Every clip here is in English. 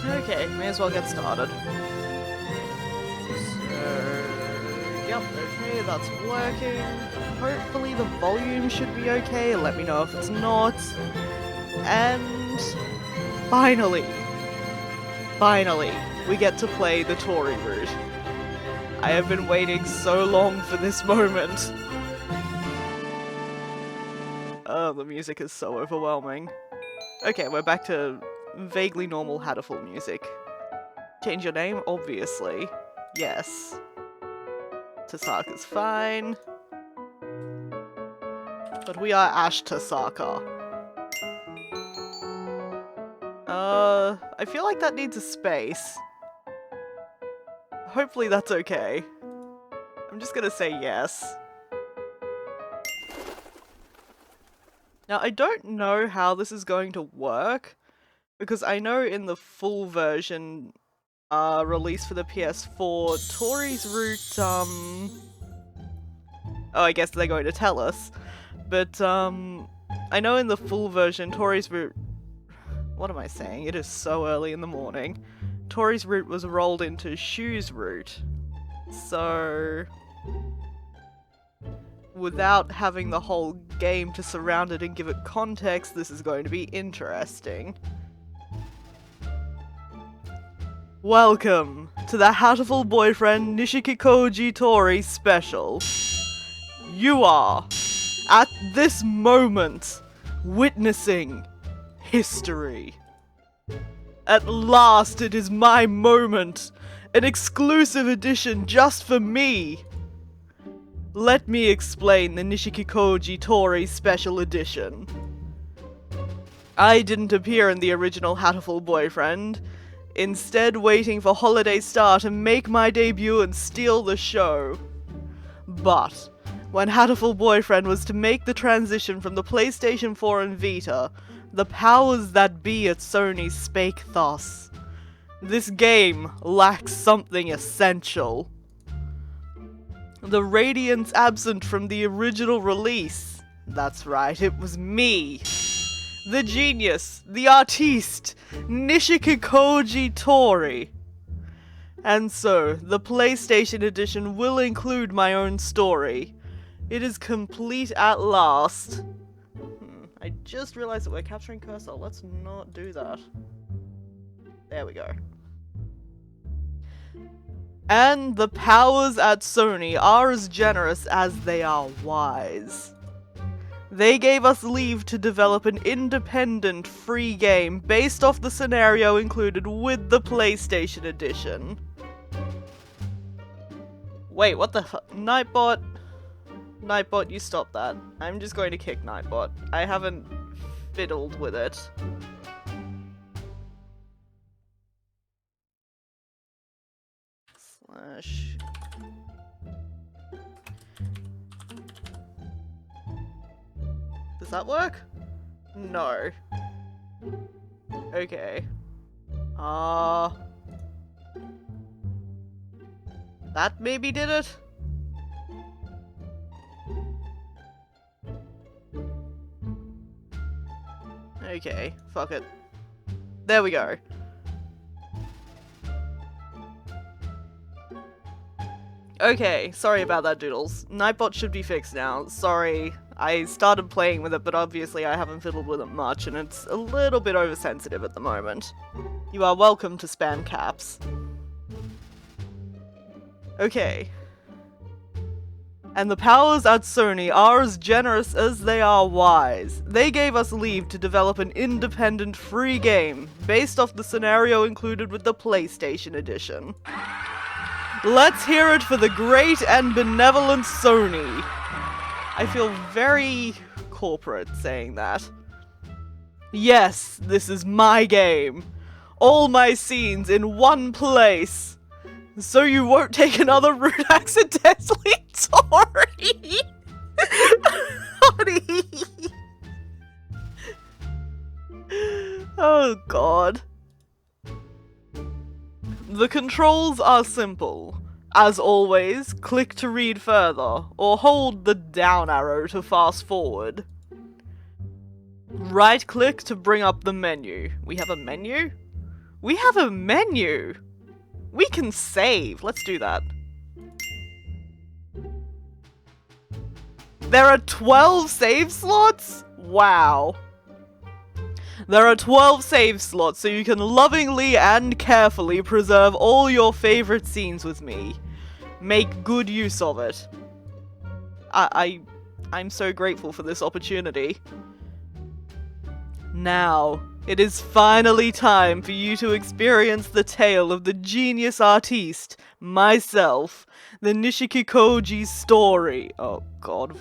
Okay, may as well get started. So, yep, okay, that's working. Hopefully the volume should be okay, let me know if it's not. And finally, we get to play the Tohri route. I have been waiting so long for this moment. Oh, the music is so overwhelming. Okay, we're back to vaguely normal Hatoful music. Change your name? Obviously. Yes. Tasaka's fine. But we are Ash Tasaka. I feel like that needs a space. Hopefully that's okay. I'm just gonna say yes. Now, I don't know how this is going to work, because I know in the full version released for the PS4, Tohri's route, oh, I guess they're going to tell us. But, I know in the full version, Tohri's route... What am I saying? It is so early in the morning. Tohri's route was rolled into Shu's route. So... without having the whole game to surround it and give it context, this is going to be interesting. Welcome to the Hatoful Boyfriend Nishikikouji Tohri special. You are, at this moment, witnessing history. At last it is my moment, an exclusive edition just for me. Let me explain the Nishikikouji Tohri Special Edition. I didn't appear in the original Hatoful Boyfriend, instead waiting for Holiday Star to make my debut and steal the show. But, when Hatoful Boyfriend was to make the transition from the PlayStation 4 and Vita, the powers that be at Sony spake thus. This game lacks something essential. The radiance absent from the original release. That's right, it was me. The genius, the artiste, Nishikikouji Tohri. And so, the PlayStation edition will include my own story. It is complete at last. I just realized that we're capturing cursor. Let's not do that. There we go. And the powers at Sony are as generous as they are wise. They gave us leave to develop an independent, free game based off the scenario included with the PlayStation edition. Wait, what the fuck? Nightbot? Nightbot, you stop that. I'm just going to kick Nightbot. I haven't fiddled with it. Slash... Does that work? No. Okay. That maybe did it? Okay, fuck it. There we go. Okay, sorry about that, Doodles. Nightbot should be fixed now. Sorry, I started playing with it, but obviously I haven't fiddled with it much, and it's a little bit oversensitive at the moment. You are welcome to spam caps. Okay. And the powers at Sony are as generous as they are wise. They gave us leave to develop an independent, free game, based off the scenario included with the PlayStation edition. Let's hear it for the great and benevolent Sony. I feel very corporate saying that. Yes, this is my game. All my scenes in one place. So you won't take another route accidentally, Tohri! Honey! Oh god. The controls are simple. As always, click to read further, or hold the down arrow to fast forward. Right click to bring up the menu. We have a menu? We have a menu! We can save. Let's do that. There are 12 save slots? Wow. There are 12 save slots, so you can lovingly and carefully preserve all your favorite scenes with me. Make good use of it. I'm so grateful for this opportunity. Now, it is finally time for you to experience the tale of the genius artiste, myself, the Nishikikouji story. Oh god.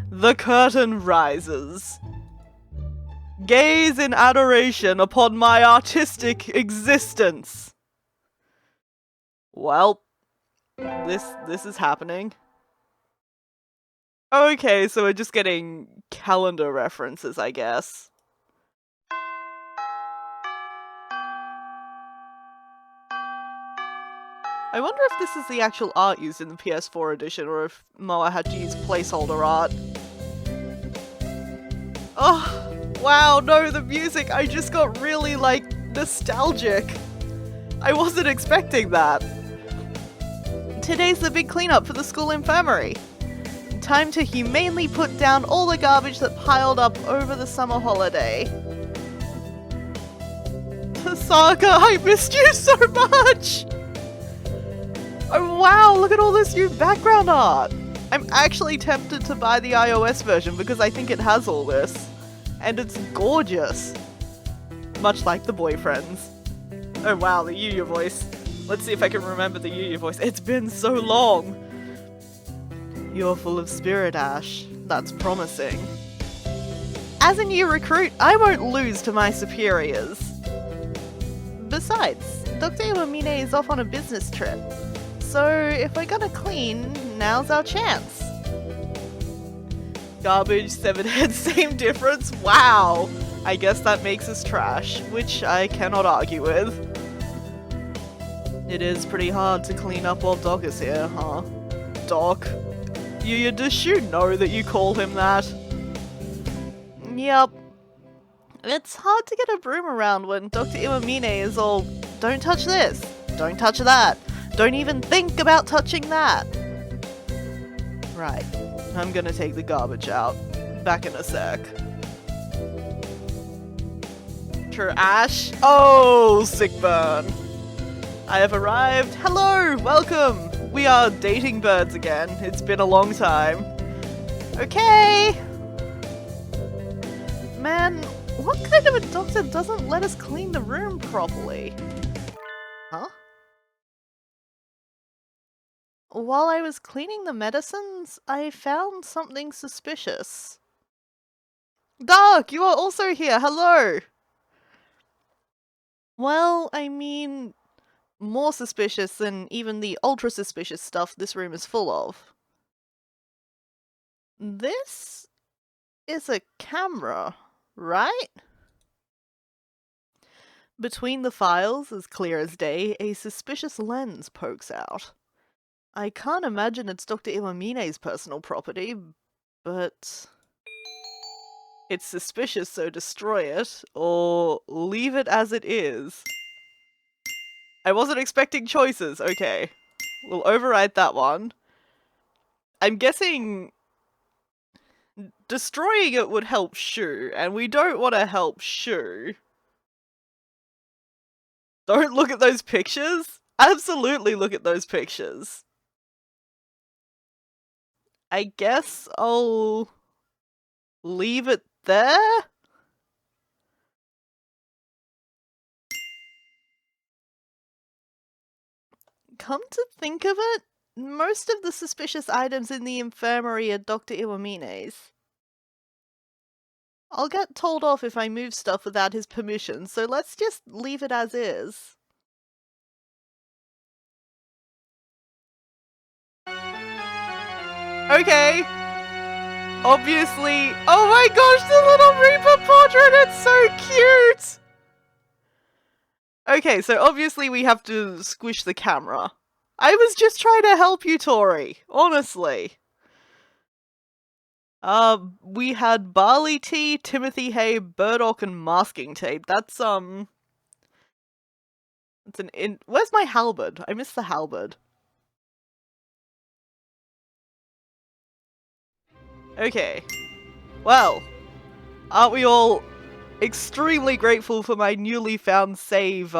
The curtain rises. Gaze in adoration upon my artistic existence. Well, this is happening. Okay, so we're just getting calendar references, I guess. I wonder if this is the actual art used in the PS4 edition, or if Moa had to use placeholder art. Oh, wow, no, the music, I just got really, like, nostalgic. I wasn't expecting that. Today's the big cleanup for the school infirmary. Time to humanely put down all the garbage that piled up over the summer holiday. Saga, I missed you so much! Oh wow, look at all this new background art! I'm actually tempted to buy the iOS version because I think it has all this. And it's gorgeous. Much like the boyfriends. Oh wow, the Yuya voice. Let's see if I can remember the Yuya voice. It's been so long! You're full of spirit, Ash. That's promising. As a new recruit, I won't lose to my superiors. Besides, Dr. Iwamine is off on a business trip. So if we're gonna clean, now's our chance. Garbage, 7 heads, same difference? Wow! I guess that makes us trash, which I cannot argue with. It is pretty hard to clean up while Doc is here, huh? Doc? Yuya, does you know that you call him that? Yep. It's hard to get a broom around when Dr. Iwamine is all, don't touch this, don't touch that, don't even think about touching that. Right, I'm gonna take the garbage out. Back in a sec. True, Ash? Oh, sick burn. I have arrived. Hello, welcome. We are dating birds again. It's been a long time. Okay. Man, what kind of a doctor doesn't let us clean the room properly? Huh? While I was cleaning the medicines, I found something suspicious. Doc, you are also here. Hello. Well, I mean, more suspicious than even the ultra suspicious stuff this room is full of. This is a camera, right? Between the files, as clear as day, a suspicious lens pokes out. I can't imagine it's Dr. Iwamine's personal property, but it's suspicious, so destroy it, or leave it as it is. I wasn't expecting choices, okay. We'll override that one. I'm guessing destroying it would help Shu, and we don't want to help Shu. Don't look at those pictures? Absolutely look at those pictures. I guess I'll leave it there? Come to think of it, most of the suspicious items in the infirmary are Dr. Iwamine's. I'll get told off if I move stuff without his permission, so let's just leave it as is. Okay. Obviously. Oh my gosh, the little Reaper portrait! It's so cute! Okay, so obviously we have to squish the camera. I was just trying to help you, Tohri. Honestly. We had barley tea, Timothy hay, burdock, and masking tape. That's, It's an in- Where's my halberd? I missed the halberd. Okay. Well, aren't we all extremely grateful for my newly found save,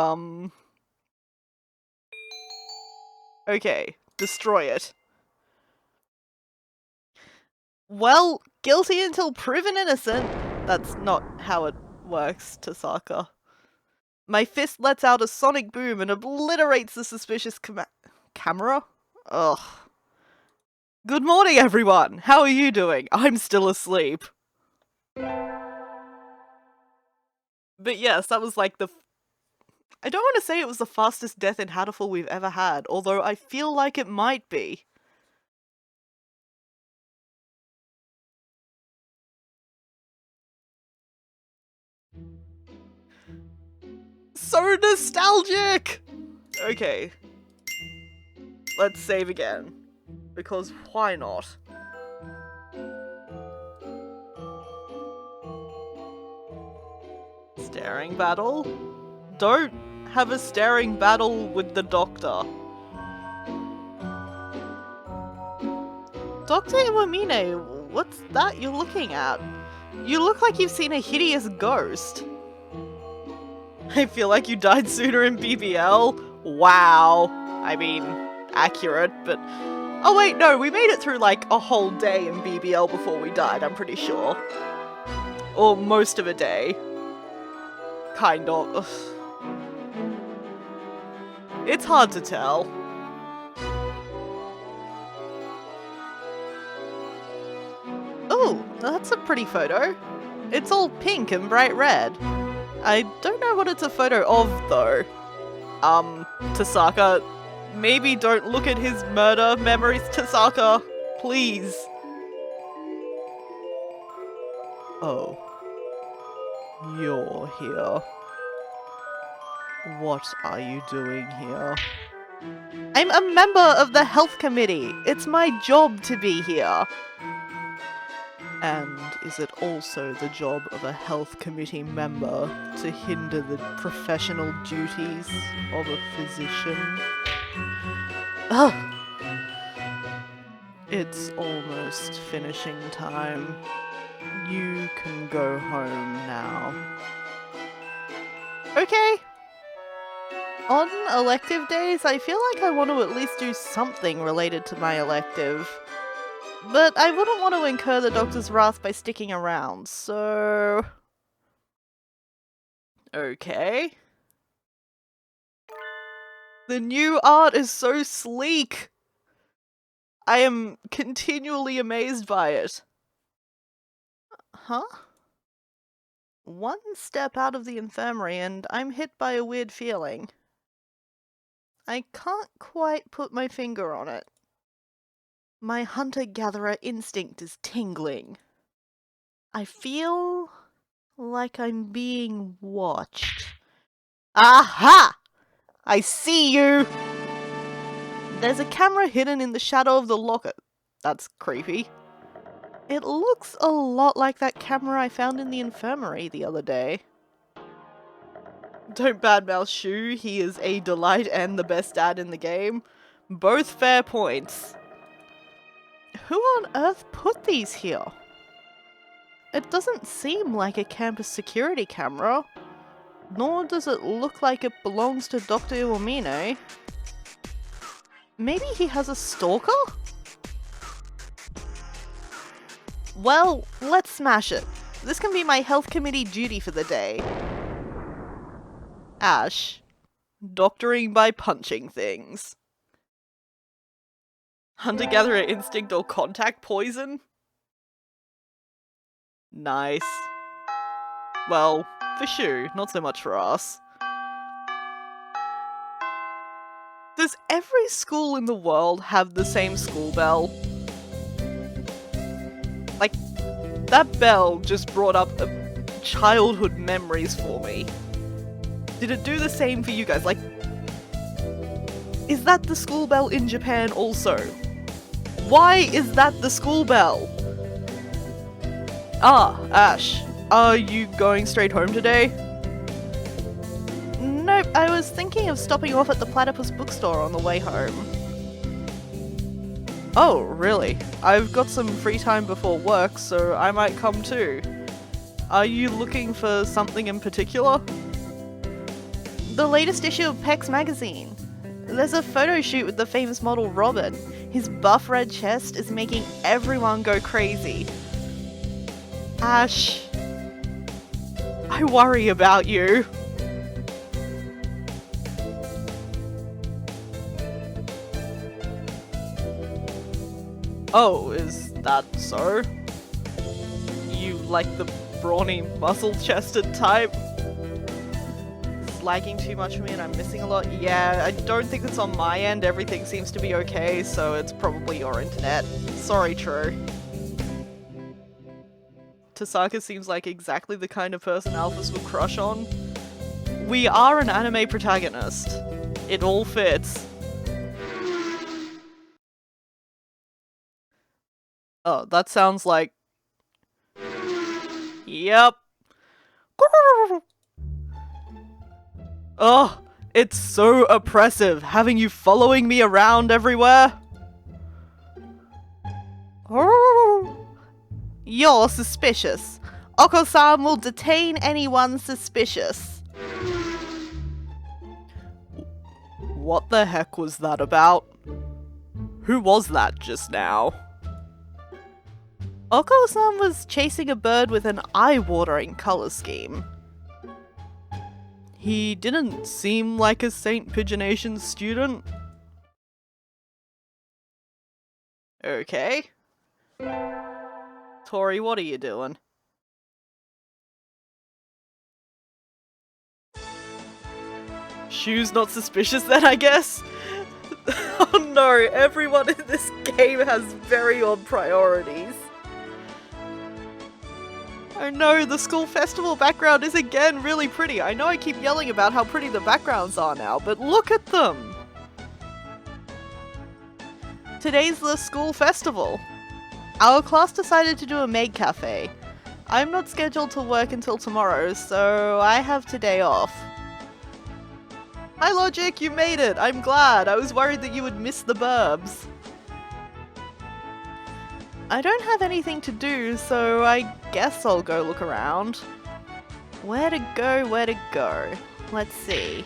Okay, destroy it. Well, guilty until proven innocent. That's not how it works, Tasaka. My fist lets out a sonic boom and obliterates the suspicious camera? Ugh. Good morning, everyone! How are you doing? I'm still asleep. But yes, that was like the... I don't want to say it was the fastest death in Hatoful we've ever had, although I feel like it might be. So nostalgic! Okay. Let's save again. Because why not? Staring battle? Don't have a staring battle with the doctor. Dr. Iwamine, what's that you're looking at? You look like you've seen a hideous ghost. I feel like you died sooner in BBL. Wow. I mean, accurate, but... Oh wait, no, we made it through like a whole day in BBL before we died, I'm pretty sure. Or most of a day. Kind of. Ugh. It's hard to tell. Ooh, that's a pretty photo. It's all pink and bright red. I don't know what it's a photo of, though. Tasaka, maybe don't look at his murder memories, Tasaka. Please. Oh. You're here. What are you doing here? I'm a member of the health committee. It's my job to be here. And is it also the job of a health committee member to hinder the professional duties of a physician? Ugh! It's almost finishing time. You can go home now. Okay. On elective days, I feel like I want to at least do something related to my elective. But I wouldn't want to incur the doctor's wrath by sticking around, so... Okay. The new art is so sleek! I am continually amazed by it. Huh? One step out of the infirmary and I'm hit by a weird feeling. I can't quite put my finger on it. My hunter-gatherer instinct is tingling. I feel like I'm being watched. Aha! I see you! There's a camera hidden in the shadow of the locker. That's creepy. It looks a lot like that camera I found in the infirmary the other day. Don't badmouth Shu, he is a delight and the best dad in the game. Both fair points. Who on earth put these here? It doesn't seem like a campus security camera, nor does it look like it belongs to Dr. Iwamine. Maybe he has a stalker? Well, let's smash it. This can be my health committee duty for the day. Ash. Doctoring by punching things. Hunter-gatherer instinct or contact poison? Nice. Well, for Shu, not so much for us. Does every school in the world have the same school bell? Like, that bell just brought up childhood memories for me. Did it do the same for you guys? Like, is that the school bell in Japan also? Why is that the school bell? Ah, Ash, are you going straight home today? Nope, I was thinking of stopping off at the Platypus bookstore on the way home. Oh, really? I've got some free time before work, so I might come too. Are you looking for something in particular? The latest issue of Peck's magazine. There's a photo shoot with the famous model Robin. His buff red chest is making everyone go crazy. Ash, I worry about you. Oh, is that so? You like the brawny, muscle-chested type? It's lagging too much for me and I'm missing a lot. Yeah, I don't think it's on my end. Everything seems to be okay, so it's probably your internet. Sorry, True. Tasaka seems like exactly the kind of person Alphys would crush on. We are an anime protagonist. It all fits. Oh, that sounds like... Yep. Oh, it's so oppressive having you following me around everywhere. You're suspicious. Oko-san will detain anyone suspicious. What the heck was that about? Who was that just now? Oko-san was chasing a bird with an eye-watering color scheme. He didn't seem like a St. Pigeonation student. Okay. Tohri, what are you doing? Shoes not suspicious then, I guess? Oh no, everyone in this game has very odd priorities. Oh no, the school festival background is again really pretty. I know I keep yelling about how pretty the backgrounds are now, but look at them! Today's the school festival. Our class decided to do a maid cafe. I'm not scheduled to work until tomorrow, so I have today off. Hi Logic, you made it! I'm glad! I was worried that you would miss the burbs. I don't have anything to do, so I guess I'll go look around. Where to go, where to go? Let's see.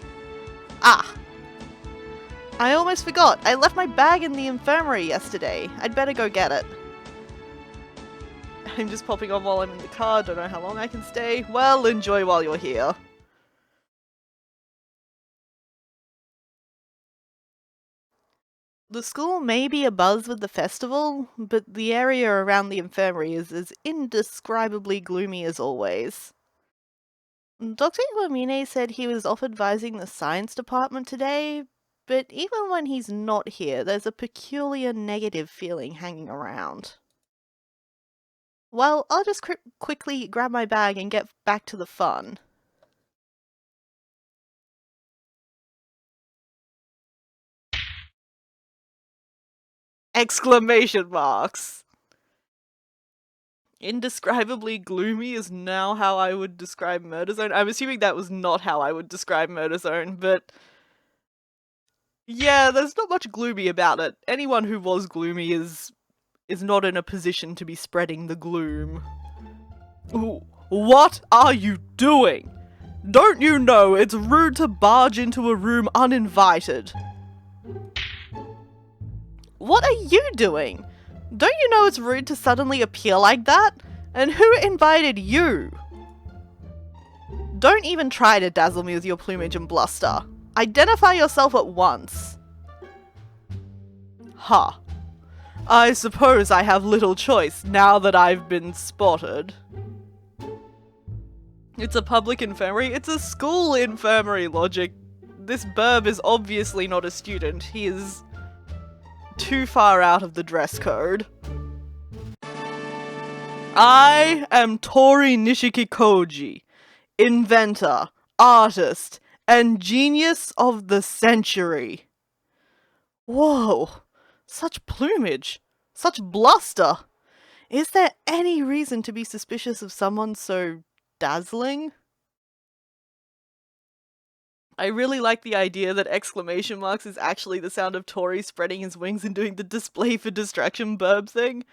Ah! I almost forgot! I left my bag in the infirmary yesterday. I'd better go get it. I'm just popping on while I'm in the car, don't know how long I can stay. Well, enjoy while you're here. The school may be abuzz with the festival, but the area around the infirmary is as indescribably gloomy as always. Dr. Iwamine said he was off advising the science department today, but even when he's not here, there's a peculiar negative feeling hanging around. Well, I'll just quickly grab my bag and get back to the fun. Exclamation marks! Indescribably gloomy is now how I would describe Murder Zone. I'm assuming that was not how I would describe Murder Zone, but... yeah, there's not much gloomy about it. Anyone who was gloomy is not in a position to be spreading the gloom. Ooh, what are you doing? Don't you know it's rude to barge into a room uninvited? What are you doing? Don't you know it's rude to suddenly appear like that? And who invited you? Don't even try to dazzle me with your plumage and bluster. Identify yourself at once. Ha. Huh. I suppose I have little choice now that I've been spotted. It's a public infirmary? It's a school infirmary, Logic. This burb is obviously not a student. He is too far out of the dress code. I am Tohri Nishikikouji, inventor, artist, and genius of the century. Whoa, such plumage, such bluster. Is there any reason to be suspicious of someone so dazzling? I really like the idea that exclamation marks is actually the sound of Tohri spreading his wings and doing the display for distraction burb thing.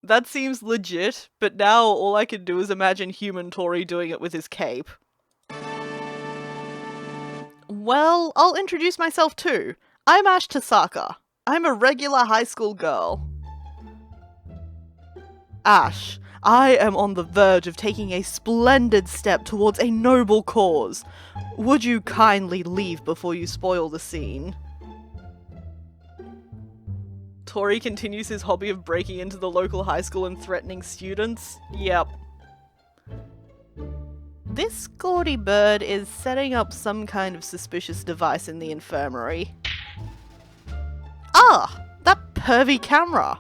That seems legit, but now all I can do is imagine human Tohri doing it with his cape. Well, I'll introduce myself too. I'm Ash Tasaka. I'm a regular high school girl. Ash, I am on the verge of taking a splendid step towards a noble cause. Would you kindly leave before you spoil the scene? Tohri continues his hobby of breaking into the local high school and threatening students. Yep. This gaudy bird is setting up some kind of suspicious device in the infirmary. Ah! That pervy camera!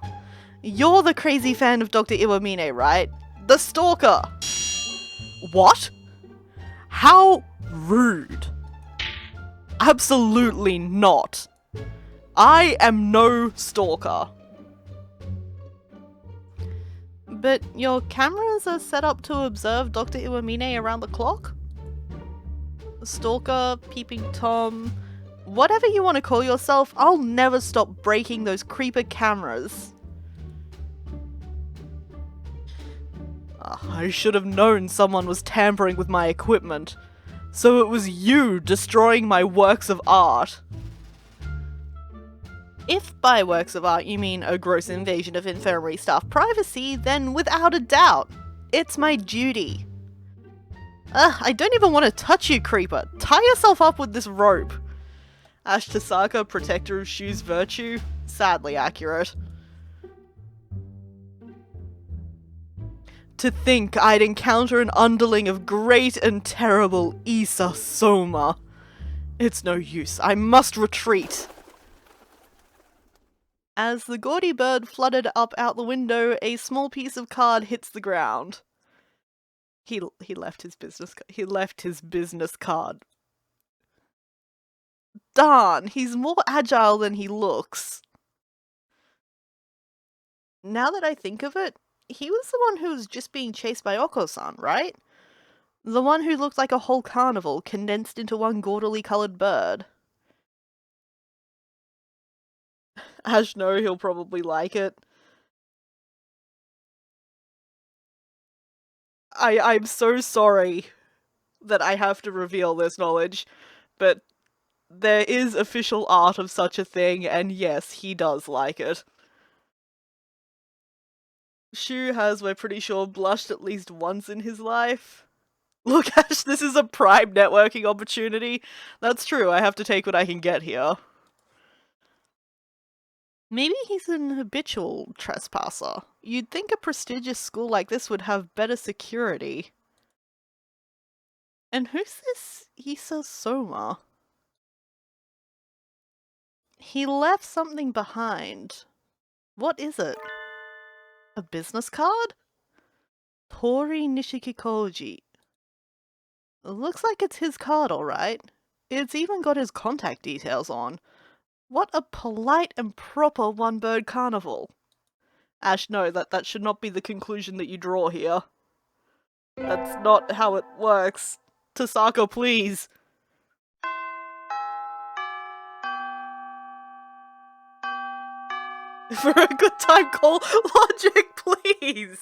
You're the crazy fan of Dr. Iwamine, right? The stalker! What? How rude. Absolutely not. I am no stalker. But your cameras are set up to observe Dr. Iwamine around the clock? Stalker, peeping Tom, whatever you want to call yourself, I'll never stop breaking those creeper cameras. I should have known someone was tampering with my equipment. So it was you destroying my works of art. If by works of art you mean a gross invasion of infirmary staff privacy, then without a doubt, it's my duty. I don't even want to touch you, creeper. Tie yourself up with this rope. Ash Tasaka, protector of Shu's virtue. Sadly accurate. To think I'd encounter an underling of great and terrible Issa Soma. It's no use, I must retreat. As the gaudy bird fluttered up out the window, a small piece of card hits the ground. He left his business card. Darn, he's more agile than he looks. Now that I think of it, he was the one who was just being chased by Oko-san, right? The one who looked like a whole carnival condensed into one gaudily coloured bird. Ash, no, he'll probably like it. I'm so sorry that I have to reveal this knowledge, but there is official art of such a thing, and yes, he does like it. Shu has, we're pretty sure, blushed at least once in his life. Look, Ash, this is a prime networking opportunity. That's true, I have to take what I can get here. Maybe he's an habitual trespasser. You'd think a prestigious school like this would have better security. And who's this Issa Soma? He left something behind. What is it? A business card? Tohri Nishikikouji. Looks like it's his card, alright. It's even got his contact details on. What a polite and proper one-bird carnival. Ash, no, that should not be the conclusion that you draw here. That's not how it works. Tasaka, please. For a good time, call logic, please.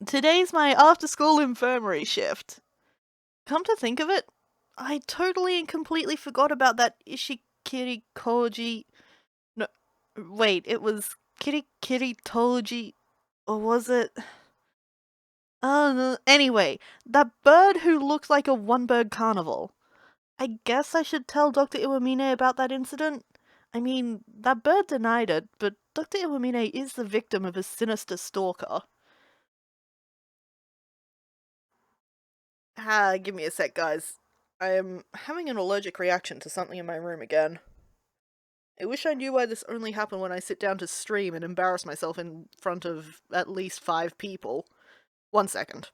Today's my after-school infirmary shift. Come to think of it, I totally and completely forgot about that Ishikirikoji. No, wait, it was Kirikiritoji, or was it? Anyway, that bird who looked like a one-bird carnival. I guess I should tell Dr. Iwamine about that incident. I mean, that bird denied it, but Dr. Iwamine is the victim of a sinister stalker. Give me a sec, guys. I am having an allergic reaction to something in my room again. I wish I knew why this only happened when I sit down to stream and embarrass myself in front of at least 5 people. 1 second.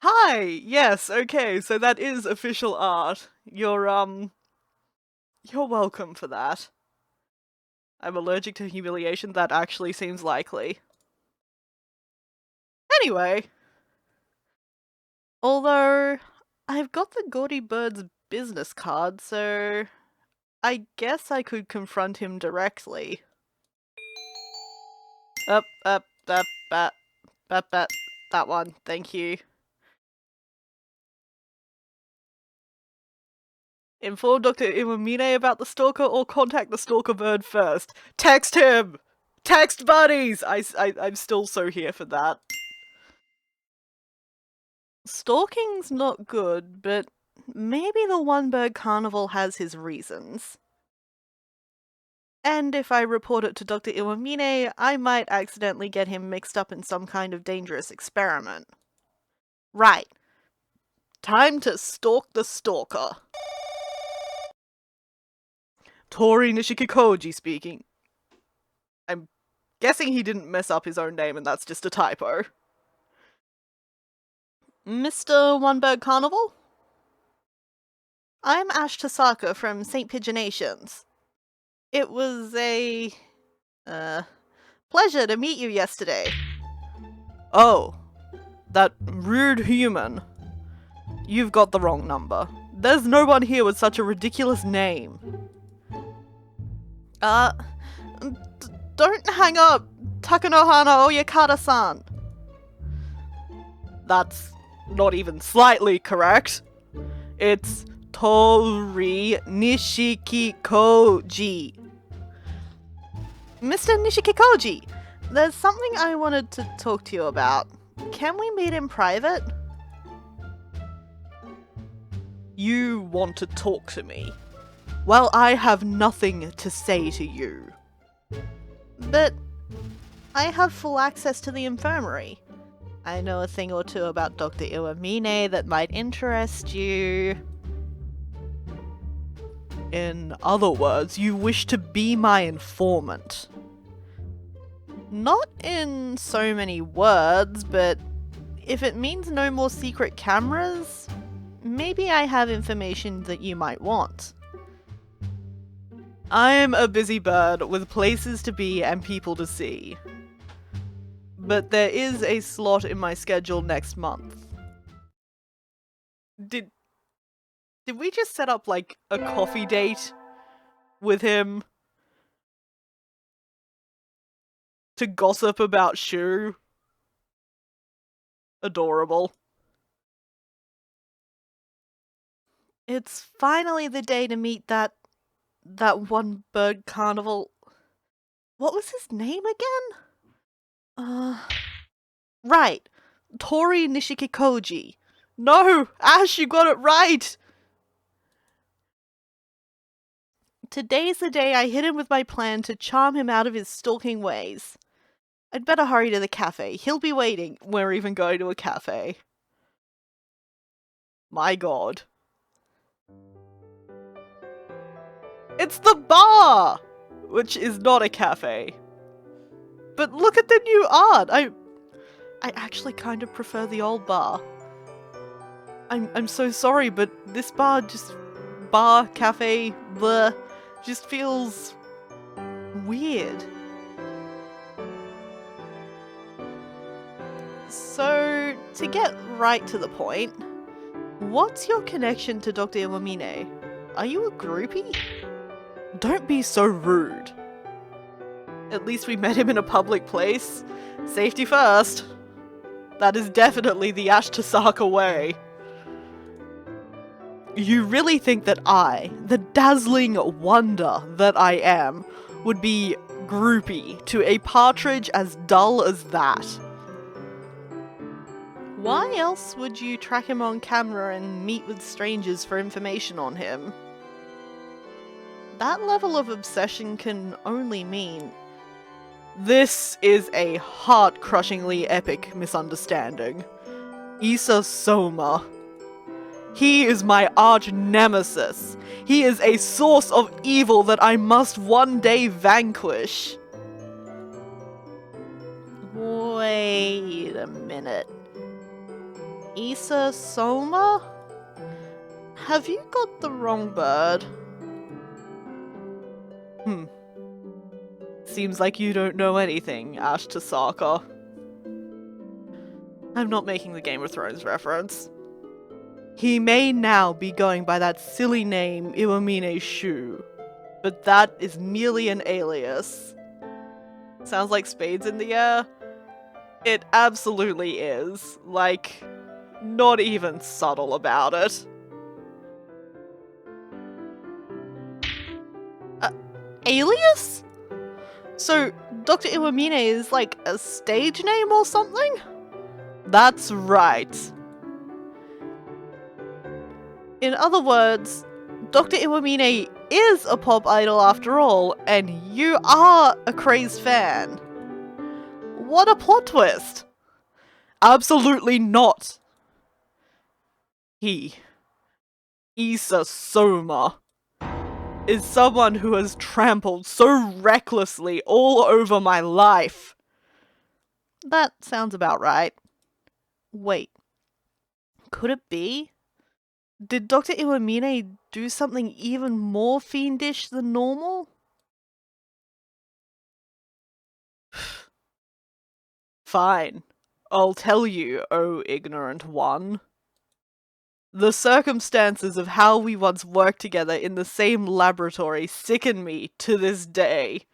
Hi! Yes, okay, so that is official art. You're welcome for that. I'm allergic to humiliation, that actually seems likely. Anyway. Although, I've got the Gaudy Bird's business card, so I guess I could confront him directly. That one, thank you. Inform Dr. Iwamine about the stalker or contact the stalker bird first. Text him! Text buddies! I'm still so here for that. Stalking's not good, but maybe the One Bird Carnival has his reasons. And if I report it to Dr. Iwamine, I might accidentally get him mixed up in some kind of dangerous experiment. Right. Time to stalk the stalker. Tohri Nishikikouji speaking. I'm guessing he didn't mess up his own name and that's just a typo. Mr. One Bird Carnival? I'm Ash Tasaka from St. Pigeonations. It was a pleasure to meet you yesterday. Oh, that rude human. You've got the wrong number. There's no one here with such a ridiculous name. Don't hang up, Takanohana Oyakata-san. That's not even slightly correct. It's Tohri Nishikikouji. Mr. Nishikikouji, there's something I wanted to talk to you about. Can we meet in private? You want to talk to me? Well, I have nothing to say to you. But I have full access to the infirmary. I know a thing or two about Dr. Iwamine that might interest you. In other words, you wish to be my informant. Not in so many words, but if it means no more secret cameras, maybe I have information that you might want. I'm a busy bird with places to be and people to see. But there is a slot in my schedule next month. Did we just set up like a coffee date with him? To gossip about Shu? Adorable. It's finally the day to meet that One Bird Carnival. What was his name again? Right. Tohri Nishikikouji. No! Ash, you got it right! Today's the day I hit him with my plan to charm him out of his stalking ways. I'd better hurry to the cafe. He'll be waiting. We're even going to a cafe. My god. It's the bar! Which is not a cafe. But look at the new art! I actually kind of prefer the old bar. I'm so sorry, but this bar, cafe, bleh, just feels weird. So, to get right to the point, what's your connection to Dr. Iwamine? Are you a groupie? Don't be so rude. At least we met him in a public place. Safety first. That is definitely the Ash Tasaka way. You really think that I, the dazzling wonder that I am, would be groupie to a partridge as dull as that? Why else would you track him on camera and meet with strangers for information on him? That level of obsession can only mean... This is a heart-crushingly epic misunderstanding. Issa Soma. He is my arch-nemesis. He is a source of evil that I must one day vanquish. Wait a minute. Issa Soma? Have you got the wrong bird? Seems like you don't know anything, Ash Tasaka. I'm not making the Game of Thrones reference. He may now be going by that silly name Iwamine Shu, but that is merely an alias. Sounds like spades in the air? It absolutely is. Like, not even subtle about it. Alias? So, Dr. Iwamine is like a stage name or something? That's right. In other words, Dr. Iwamine is a pop idol after all, and you are a crazed fan. What a plot twist! Absolutely not! He, Issa Soma, is someone who has trampled so recklessly all over my life. That sounds about right. Wait, could it be? Did Dr. Iwamine do something even more fiendish than normal? Fine. I'll tell you, O ignorant one. The circumstances of how we once worked together in the same laboratory sicken me to this day.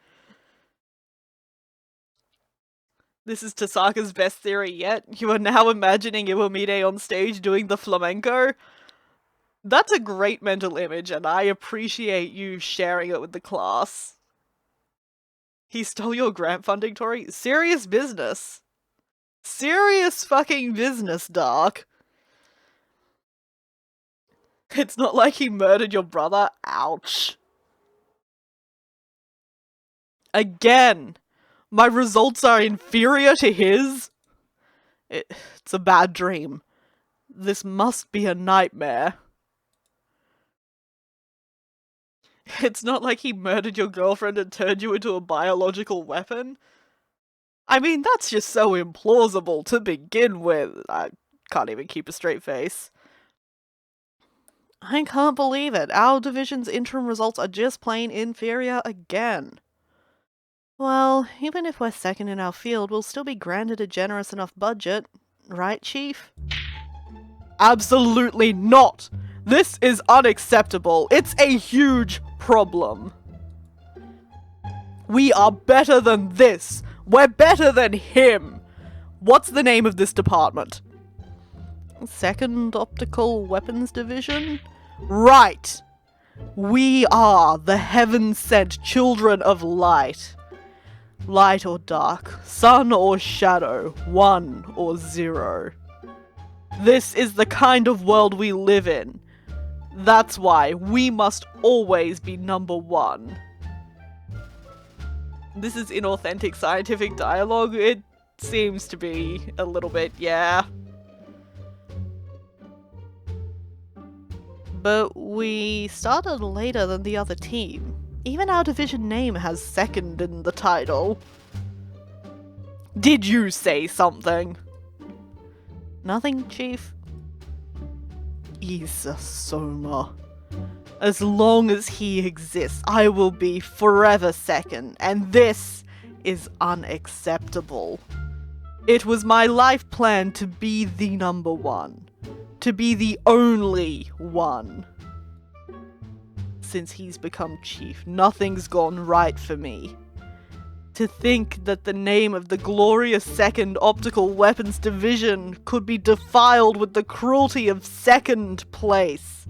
This is Tasaka's best theory yet. You are now imagining Iwamine on stage doing the flamenco? That's a great mental image, and I appreciate you sharing it with the class. He stole your grant funding, Tohri? Serious business. Serious fucking business, Dark. It's not like he murdered your brother. Ouch. Again, my results are inferior to his? It's a bad dream. This must be a nightmare. It's not like he murdered your girlfriend and turned you into a biological weapon. I mean, that's just so implausible to begin with. I can't even keep a straight face. I can't believe it. Our division's interim results are just plain inferior again. Well, even if we're second in our field, we'll still be granted a generous enough budget. Right, Chief? Absolutely not! This is unacceptable. It's a huge problem. We are better than this. We're better than him. What's the name of this department? Second Optical Weapons Division? Right. We are the heaven-sent children of light. Light or dark, sun or shadow, 1 or 0. This is the kind of world we live in. That's why we must always be number 1. This is inauthentic scientific dialogue. It seems to be a little bit, yeah. But we started later than the other team. Even our division name has second in the title. Did you say something? Nothing, Chief. Issa Soma. As long as he exists, I will be forever second, and this is unacceptable. It was my life plan to be the number 1. To be the only one. Since he's become chief, nothing's gone right for me. To think that the name of the glorious 2nd Optical Weapons Division could be defiled with the cruelty of 2nd place.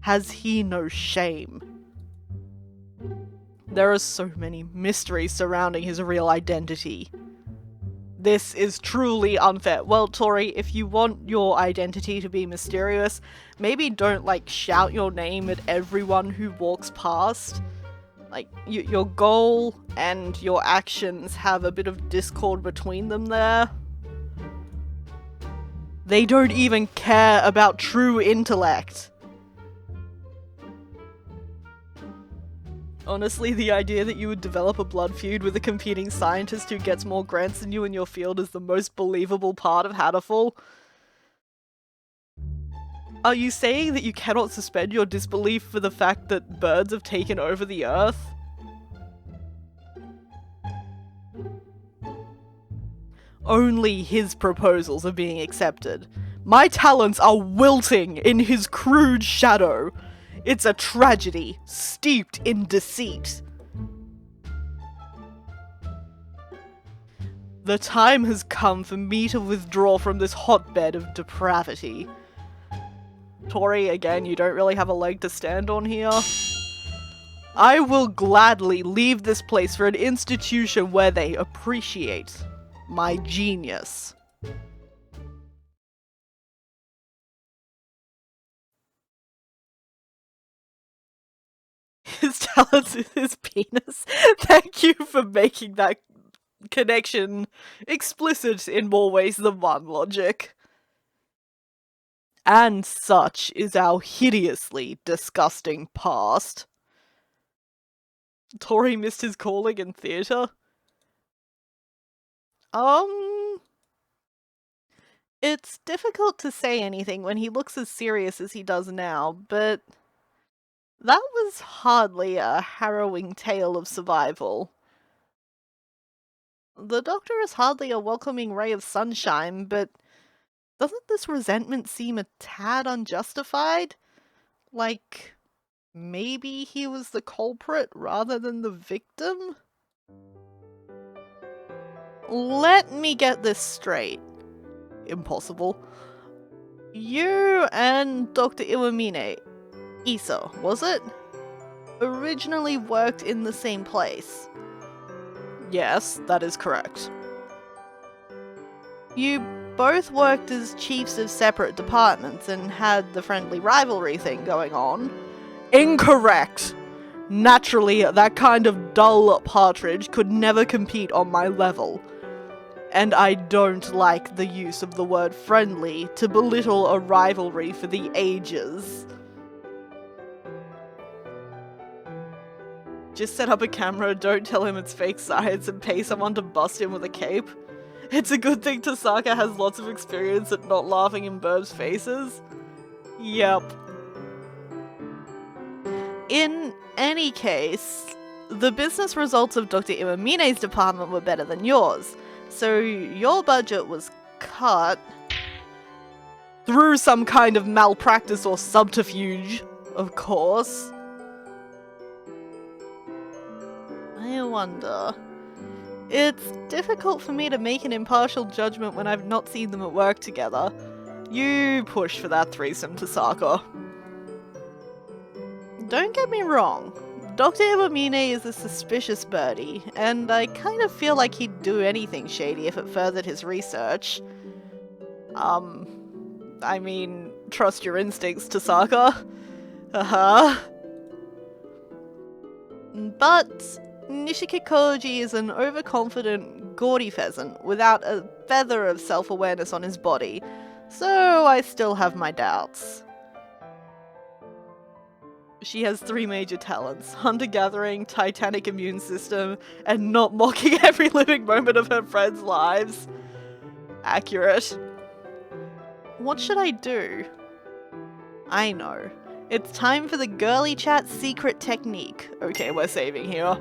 Has he no shame? There are so many mysteries surrounding his real identity. This is truly unfair. Well, Tohri, if you want your identity to be mysterious, maybe don't, like, shout your name at everyone who walks past. Like, your goal and your actions have a bit of discord between them there. They don't even care about true intellect. Honestly, the idea that you would develop a blood feud with a competing scientist who gets more grants than you in your field is the most believable part of Hatoful. Are you saying that you cannot suspend your disbelief for the fact that birds have taken over the earth? Only his proposals are being accepted. My talents are wilting in his crude shadow. It's a tragedy, steeped in deceit. The time has come for me to withdraw from this hotbed of depravity. Tohri, again, you don't really have a leg to stand on here. I will gladly leave this place for an institution where they appreciate my genius. His talents is his penis. Thank you for making that connection explicit in more ways than one, Logic. And such is our hideously disgusting past. Tohri missed his calling in theatre? It's difficult to say anything when he looks as serious as he does now, but that was hardly a harrowing tale of survival. The Doctor is hardly a welcoming ray of sunshine, but doesn't this resentment seem a tad unjustified? Like, maybe he was the culprit rather than the victim? Let me get this straight. Impossible. You and Dr. Iwamine, Issa, was it? Originally worked in the same place. Yes, that is correct. You both worked as chiefs of separate departments and had the friendly rivalry thing going on. Incorrect! Naturally, that kind of dull partridge could never compete on my level. And I don't like the use of the word friendly to belittle a rivalry for the ages. Just set up a camera, don't tell him it's fake science, and pay someone to bust him with a cape. It's a good thing Tasaka has lots of experience at not laughing in Burb's faces. Yep. In any case, the business results of Dr. Iwamine's department were better than yours, so your budget was cut through some kind of malpractice or subterfuge, of course. I wonder. It's difficult for me to make an impartial judgment when I've not seen them at work together. You push for that threesome, Tasaka. Don't get me wrong, Dr. Iwamine is a suspicious birdie, and I kind of feel like he'd do anything shady if it furthered his research. I mean, trust your instincts, Tasaka. But Nishikikouji is an overconfident, gaudy pheasant without a feather of self-awareness on his body, so I still have my doubts. She has 3 major talents: hunter-gathering, titanic immune system, and not mocking every living moment of her friends' lives. Accurate. What should I do? I know. It's time for the girly chat secret technique. Okay, we're saving here.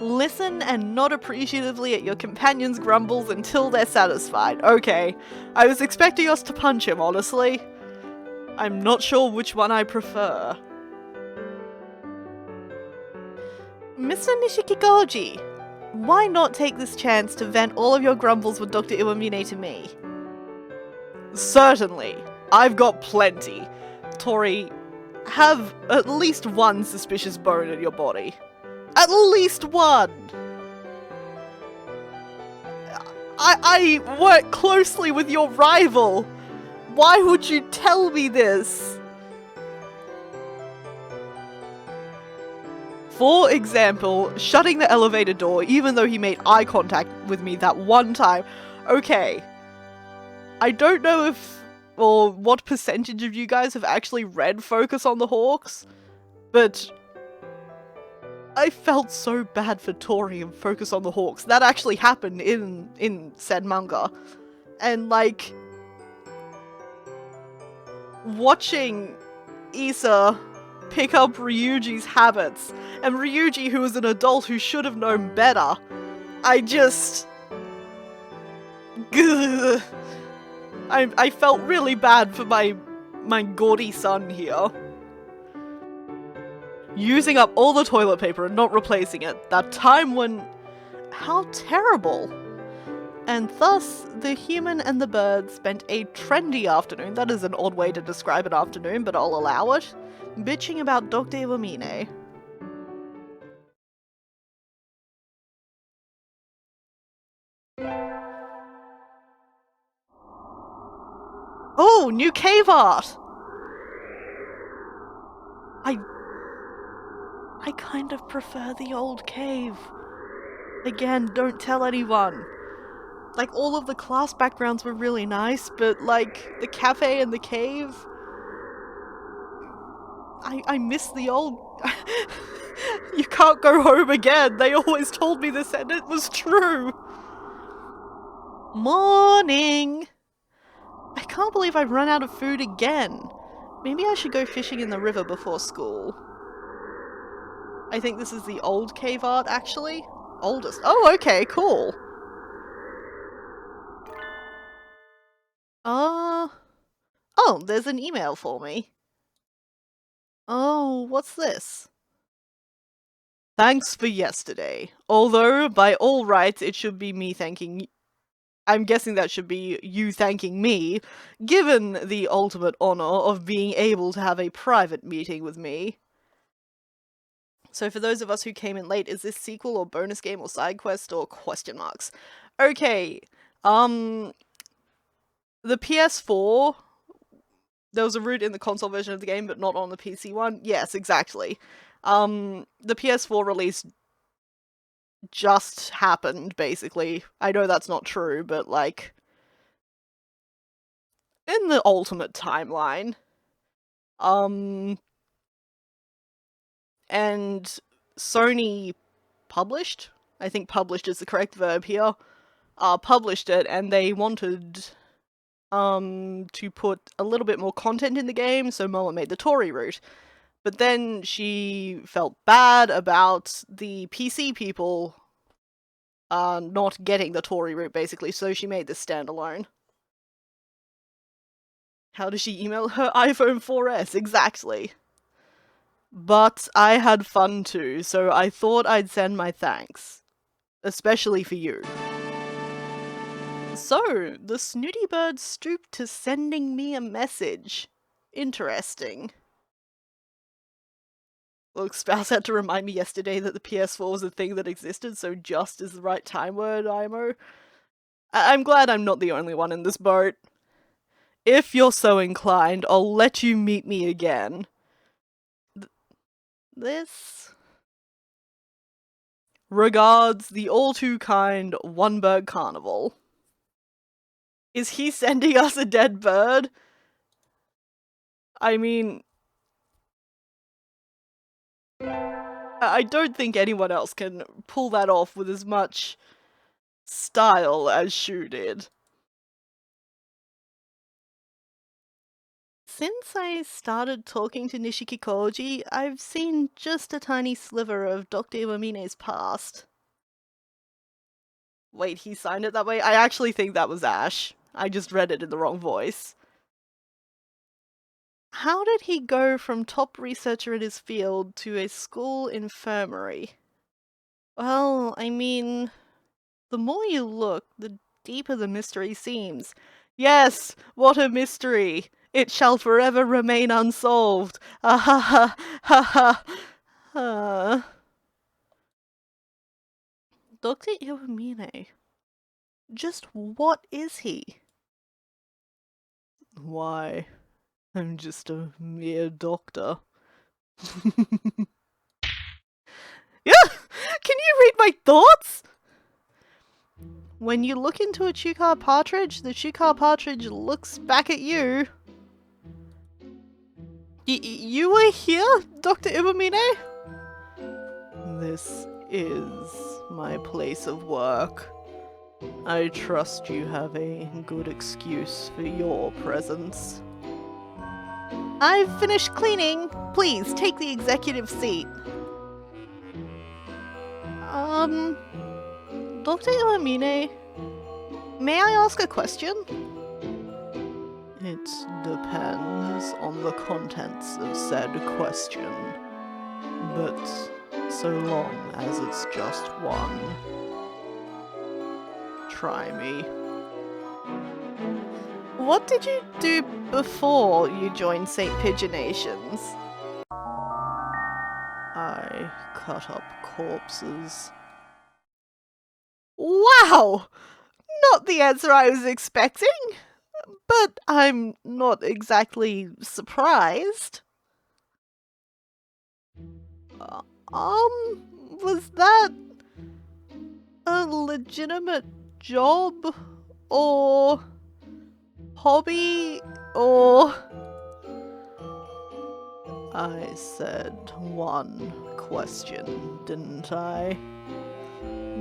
Listen and nod appreciatively at your companion's grumbles until they're satisfied. Okay, I was expecting us to punch him, honestly. I'm not sure which one I prefer. Mr. Nishikikouji, why not take this chance to vent all of your grumbles with Dr. Iwamine to me? Certainly. I've got plenty. Tohri, have at least one suspicious bone in your body. At least one! I work closely with your rival! Why would you tell me this? For example, shutting the elevator door even though he made eye contact with me that one time. Okay. I don't know if, or what percentage of you guys have actually read Focus on the Hawks, but I felt so bad for Tohri and Focus on the Hawks. That actually happened in said manga. and like watching Issa pick up Ryuji's habits, and Ryuji, who is an adult who should have known better, I just... I felt really bad for my gaudy son here. Using up all the toilet paper and not replacing it. That time when... How terrible. And thus, the human and the bird spent a trendy afternoon, that is an odd way to describe an afternoon, but I'll allow it, bitching about Dr. Iwamine. Oh, new cave art! I kind of prefer the old cave. Again, don't tell anyone. Like, all of the class backgrounds were really nice, but like, the cafe and the cave... I miss the old... You can't go home again. They always told me this and it was true. Morning! I can't believe I've run out of food again. Maybe I should go fishing in the river before school. I think this is the old cave art, actually. Oldest. Oh, okay, cool. Oh, there's an email for me. Oh, what's this? Thanks for yesterday. Although, by all rights, it should be me thanking... I'm guessing that should be you thanking me, given the ultimate honor of being able to have a private meeting with me. So for those of us who came in late, is this sequel or bonus game or side quest or question marks? Okay, the PS4... There was a route in the console version of the game, but not on the PC one. Yes, exactly. The PS4 release just happened, basically. I know that's not true, but like... in the ultimate timeline. And Sony published? I think published is the correct verb here. Published it, and they wanted... to put a little bit more content in the game, so Moa made the Tohri route. But then she felt bad about the PC people not getting the Tohri route, basically, so she made this standalone. How does she email her iPhone 4S? Exactly. But I had fun too, so I thought I'd send my thanks. Especially for you. So, the snooty bird stooped to sending me a message. Interesting. Look, Spouse had to remind me yesterday that the PS4 was a thing that existed, so just is the right time word, IMO. I'm glad I'm not the only one in this boat. If you're so inclined, I'll let you meet me again. This... Regards, the all-too-kind One-Bird Carnival. Is he sending us a dead bird? I mean... I don't think anyone else can pull that off with as much style as Shu did. Since I started talking to Nishikikouji, I've seen just a tiny sliver of Dr. Iwamine's past. Wait, he signed it that way? I actually think that was Ash. I just read it in the wrong voice. How did he go from top researcher in his field to a school infirmary? Well, I mean, the more you look, the deeper the mystery seems. Yes, what a mystery! It shall forever remain unsolved. Ah ha ha ha ha. Dr. Iwamine. Just what is he? Why, I'm just a mere doctor. Yeah! Can you read my thoughts? When you look into a Chukar partridge, the Chukar partridge looks back at you. You were here, Dr. Iwamine? This is my place of work. I trust you have a good excuse for your presence. I've finished cleaning. Please take the executive seat. Dr. Iwamine, may I ask a question? It depends on the contents of said question, but so long as it's just one. Try me. What did you do before you joined St. Pigeonations? I cut up corpses. Wow! Not the answer I was expecting, but I'm not exactly surprised. Was that a legitimate job or hobby or... I said one question, didn't I?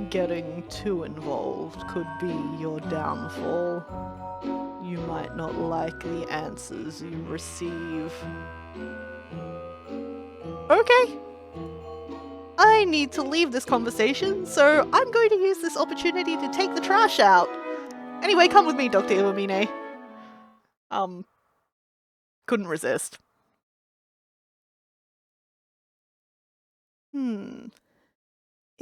Getting too involved could be your downfall. You might not like the answers you receive. Okay. I need to leave this conversation, so I'm going to use this opportunity to take the trash out. Anyway, come with me, Dr. Iwamine. Couldn't resist.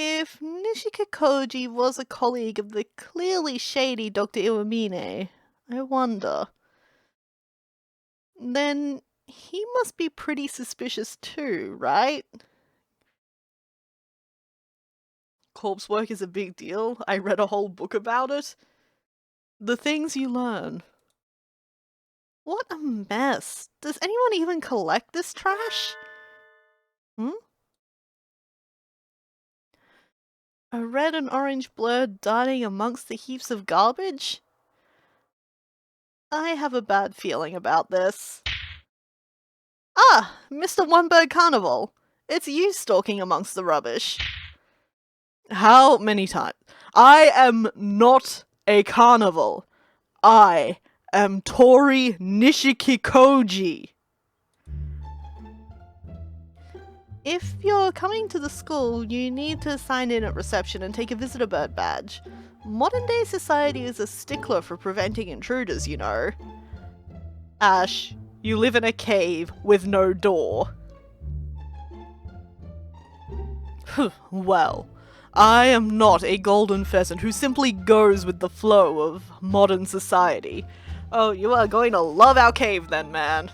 If Nishikikouji was a colleague of the clearly shady Dr. Iwamine, I wonder. Then he must be pretty suspicious too, right? Corpse work is a big deal. I read a whole book about it. The things you learn. What a mess. Does anyone even collect this trash? A red and orange blur darting amongst the heaps of garbage? I have a bad feeling about this. Ah, Mr. One Bird Carnival. It's you stalking amongst the rubbish. How many times? I am not a carnival. I am Tohri Nishikikouji. If you're coming to the school, you need to sign in at reception and take a visitor bird badge. Modern day society is a stickler for preventing intruders, you know. Ash, you live in a cave with no door. Well, I am not a golden pheasant who simply goes with the flow of modern society. Oh, you are going to love our cave then, man.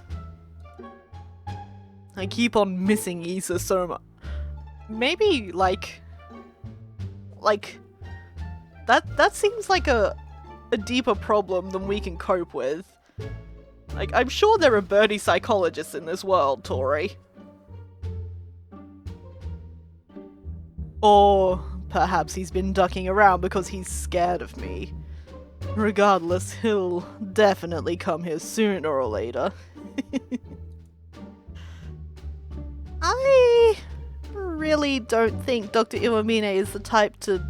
I keep on missing Issa so much. Maybe, that seems like a deeper problem than we can cope with. Like, I'm sure there are birdie psychologists in this world, Tohri. Or perhaps he's been ducking around because he's scared of me. Regardless, he'll definitely come here sooner or later. I really don't think Dr. Iwamine is the type to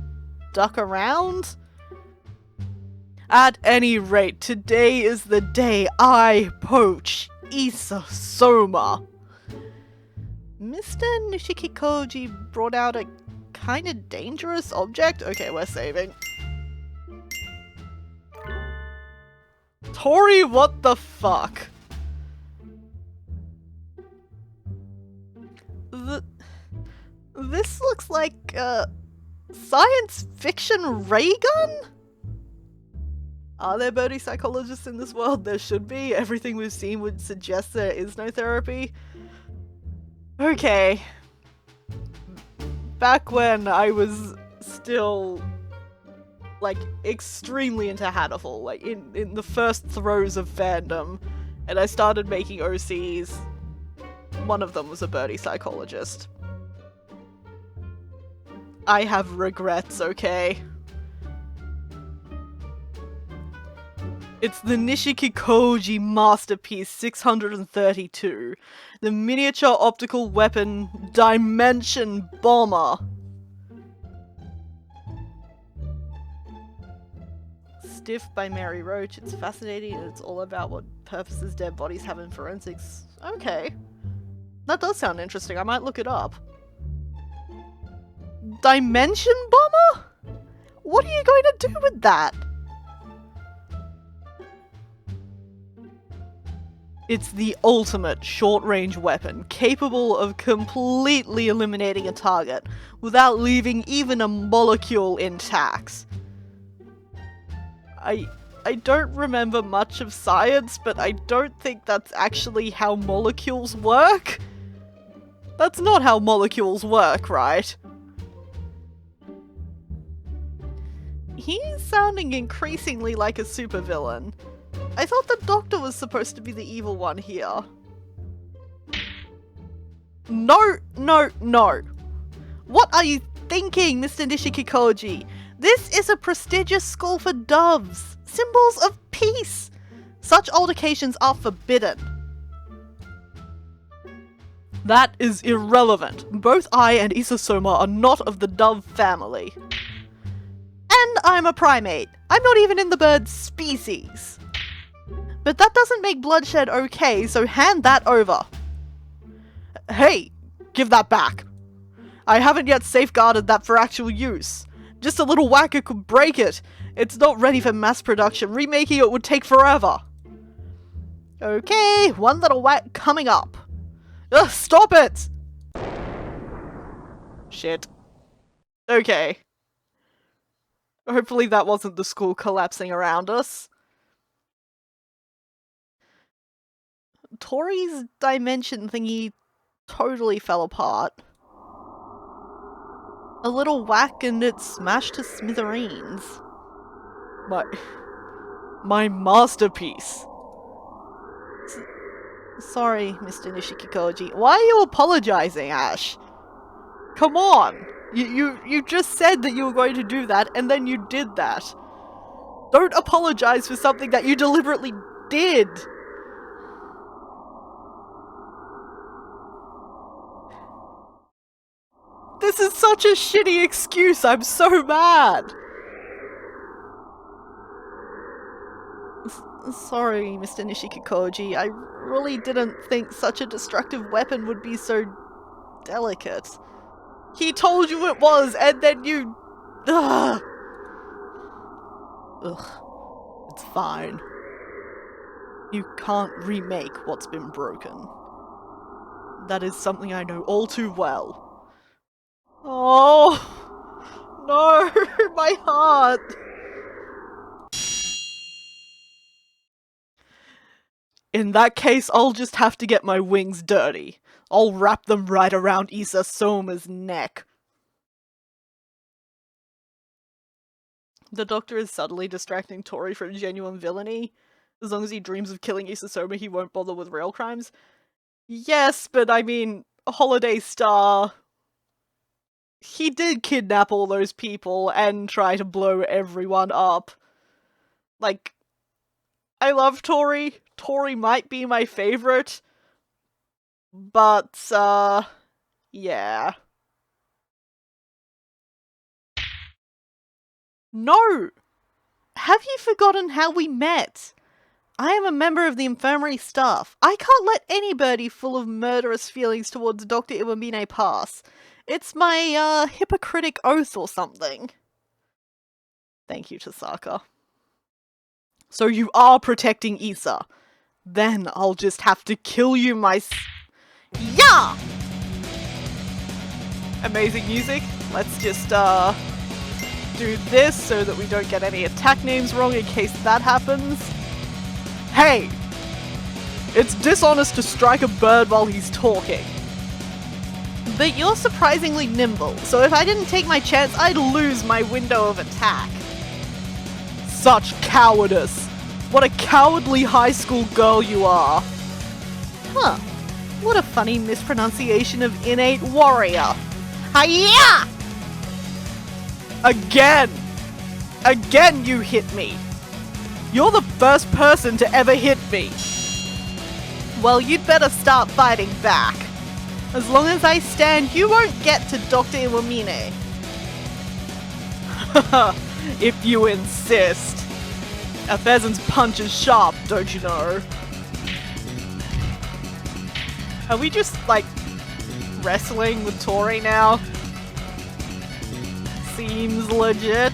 duck around. At any rate, today is the day I poach Issa Soma. Mr. Nishikikouji brought out a kinda dangerous object. Okay, we're saving. Tohri, what the fuck? This looks like a science fiction ray gun? Are there birdie psychologists in this world? There should be. Everything we've seen would suggest there is no therapy. Okay. Back when I was still, like, extremely into Hatoful, like, in the first throes of fandom, and I started making OCs, one of them was a birdie psychologist. I have regrets, okay? It's the Nishikikouji Masterpiece 632, the miniature optical weapon Dimension Bomber. Stiff by Mary Roach. It's fascinating and it's all about what purposes dead bodies have in forensics. Okay. That does sound interesting. I might look it up. Dimension Bomber? What are you going to do with that? It's the ultimate short-range weapon, capable of completely eliminating a target without leaving even a molecule intact. I don't remember much of science, but I don't think that's actually how molecules work. That's not how molecules work, right? He's sounding increasingly like a supervillain. I thought the Doctor was supposed to be the evil one here. No, no, no. What are you thinking, Mr. Nishikikouji? This is a prestigious school for doves, symbols of peace. Such altercations are forbidden. That is irrelevant. Both I and Isasoma are not of the dove family. And I'm a primate. I'm not even in the bird species. But that doesn't make bloodshed okay, so hand that over. Hey, give that back. I haven't yet safeguarded that for actual use. Just a little whacker could break it. It's not ready for mass production. Remaking it would take forever. Okay, one little whack coming up. Ugh, stop it! Shit. Okay. Hopefully that wasn't the school collapsing around us. Tohri's dimension thingy totally fell apart. A little whack and it smashed to smithereens. My masterpiece. Sorry, Mr. Nishikikouji. Why are you apologizing, Ash? Come on! You just said that you were going to do that, and then you did that. Don't apologize for something that you deliberately did! This is such a shitty excuse, I'm so mad! Sorry, Mr. Nishikikouji. I really didn't think such a destructive weapon would be so delicate. He told you it was, and then you... Ugh. It's fine. You can't remake what's been broken. That is something I know all too well. Oh, no, my heart. In that case, I'll just have to get my wings dirty. I'll wrap them right around Isasoma's neck. The Doctor is subtly distracting Tohri from genuine villainy. As long as he dreams of killing Isasoma, he won't bother with real crimes. Yes, but I mean, Holiday Star... He did kidnap all those people and try to blow everyone up. Like, I love Tohri. Tohri might be my favorite. But, yeah. No! Have you forgotten how we met? I am a member of the infirmary staff. I can't let anybody full of murderous feelings towards Dr. Iwamine pass. It's my, Hippocratic oath or something. Thank you, Tasaka. So you are protecting Isa. Then I'll just have to kill you Yeah! Amazing music. Let's just, do this so that we don't get any attack names wrong in case that happens. Hey! It's dishonest to strike a bird while he's talking. But you're surprisingly nimble, so if I didn't take my chance, I'd lose my window of attack. Such cowardice! What a cowardly high school girl you are! Huh. What a funny mispronunciation of innate warrior. Hiya! Again! Again you hit me! You're the first person to ever hit me! Well, you'd better start fighting back. As long as I stand, you won't get to Dr. Iwamine. If you insist. A pheasant's punch is sharp, don't you know? Are we just, like, wrestling with Tohri now? Seems legit.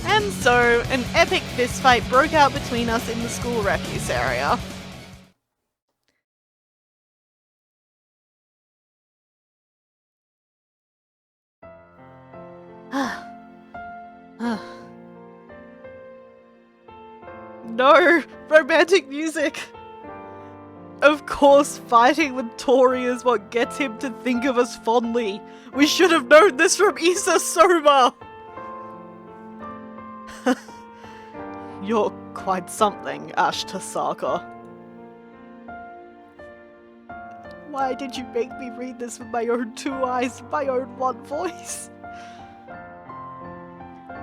And so, an epic fistfight broke out between us in the school refuse area. No! Romantic music! Of course, fighting with Tohri is what gets him to think of us fondly. We should have known this from Issa Soma! You're quite something, Ashtasaka. Why did you make me read this with my own two eyes, my own one voice?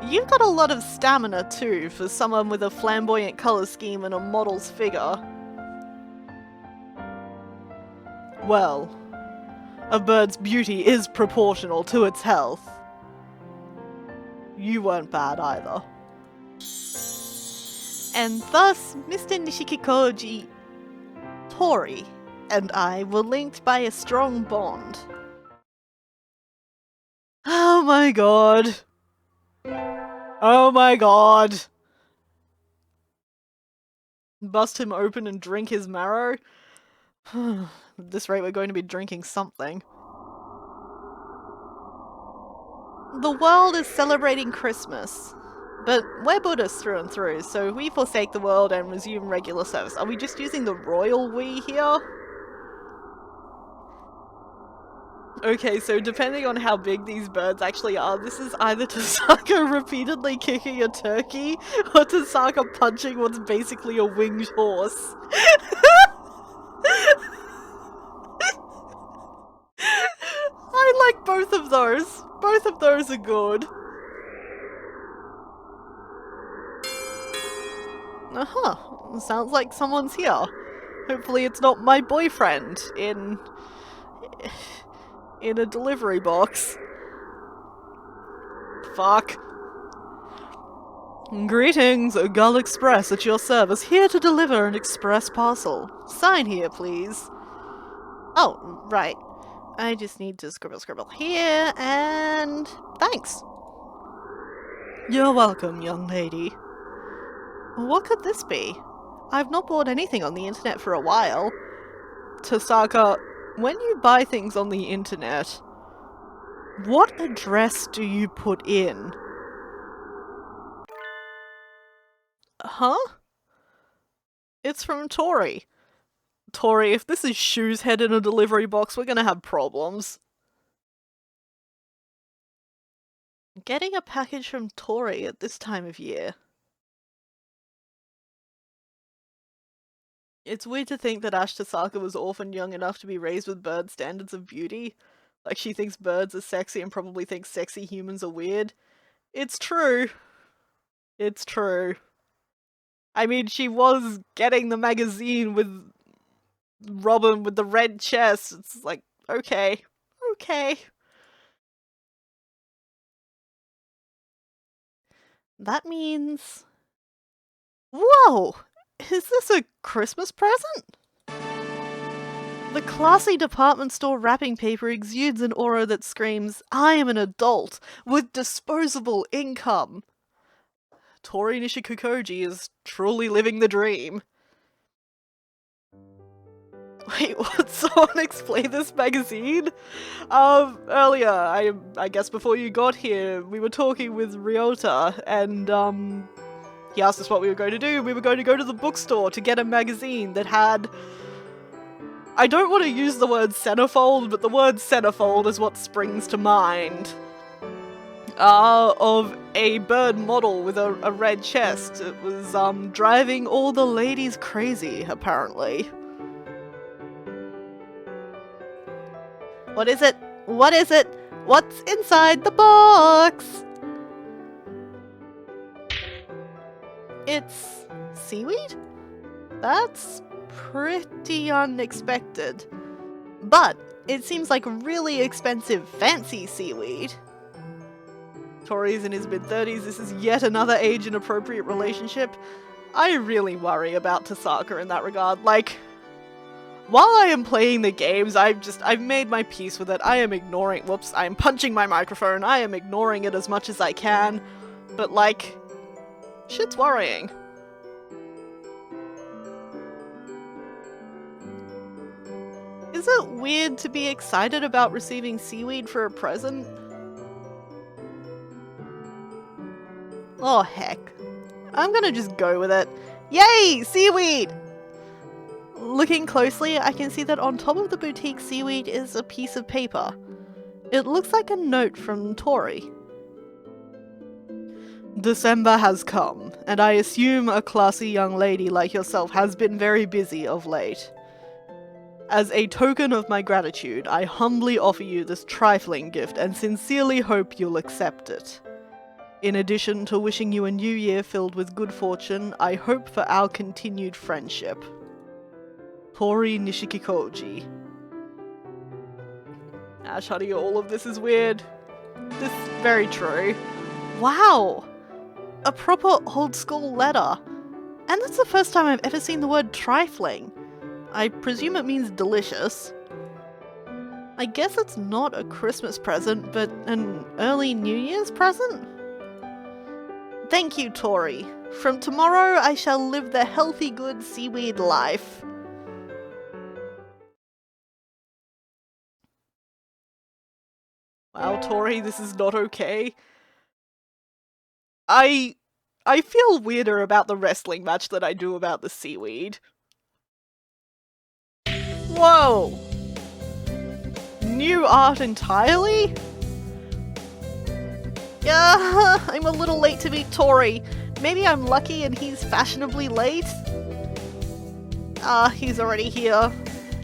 You've got a lot of stamina too, for someone with a flamboyant colour scheme and a model's figure. Well, a bird's beauty is proportional to its health. You weren't bad either. And thus, Mr. Nishikikouji, Tohri, and I were linked by a strong bond. Oh my god. Oh my god. Bust him open and drink his marrow? At this rate, we're going to be drinking something. The world is celebrating Christmas, but we're Buddhists through and through, so we forsake the world and resume regular service. Are we just using the royal we here? Okay, so depending on how big these birds actually are, this is either Tosaka repeatedly kicking a turkey, or Tosaka punching what's basically a winged horse. I like both of those. Both of those are good. Uh-huh. Sounds like someone's here. Hopefully it's not my boyfriend in a delivery box. Fuck. Greetings, Gull Express at your service, here to deliver an express parcel. Sign here, please. Oh, right. I just need to scribble here, and thanks. You're welcome, young lady. What could this be? I've not bought anything on the internet for a while. Tosaka, when you buy things on the internet, what address do you put in? Huh? It's from Tohri. Tohri, if this is Shoe's head in a delivery box, we're gonna have problems. Getting a package from Tohri at this time of year. It's weird to think that Ashtasaka was orphaned young enough to be raised with bird standards of beauty. Like, she thinks birds are sexy and probably thinks sexy humans are weird. It's true. It's true. I mean, she was getting the magazine with Robin with the red chest. It's like, okay. Okay. That means... Whoa! Is this a Christmas present? The classy department store wrapping paper exudes an aura that screams, I am an adult with disposable income. Tohri Nishikikouji is truly living the dream. Wait, what? Someone explain this magazine? Earlier, I guess before you got here, we were talking with Ryota, and, he asked us what we were going to do. We were going to go to the bookstore to get a magazine that had... I don't want to use the word centerfold, but the word centerfold is what springs to mind. Of a bird model with a red chest. It was, driving all the ladies crazy, apparently. What is it? What is it? What's inside the box? It's seaweed? That's pretty unexpected. But it seems like really expensive, fancy seaweed. Tohri's in his mid-30s, this is yet another age-inappropriate relationship. I really worry about Tasaka in that regard. Like, while I am playing the games, I've made my peace with it. I am ignoring- whoops, I am punching my microphone. I am ignoring it as much as I can. But like, shit's worrying. Is it weird to be excited about receiving seaweed for a present? Oh heck. I'm gonna just go with it. Yay! Seaweed! Looking closely, I can see that on top of the boutique seaweed is a piece of paper. It looks like a note from Tohri. December has come, and I assume a classy young lady like yourself has been very busy of late. As a token of my gratitude, I humbly offer you this trifling gift and sincerely hope you'll accept it. In addition to wishing you a new year filled with good fortune, I hope for our continued friendship. Tohri Nishikikouji. Ash, honey, all of this is weird. This is very true. Wow! A proper old school letter. And that's the first time I've ever seen the word trifling. I presume it means delicious. I guess it's not a Christmas present, but an early New Year's present? Thank you, Tohri. From tomorrow I shall live the healthy good seaweed life. Wow, Tohri, this is not okay. I feel weirder about the wrestling match than I do about the seaweed. Whoa! New art entirely? Yeah, I'm a little late to meet Tohri. Maybe I'm lucky and he's fashionably late? Ah, he's already here.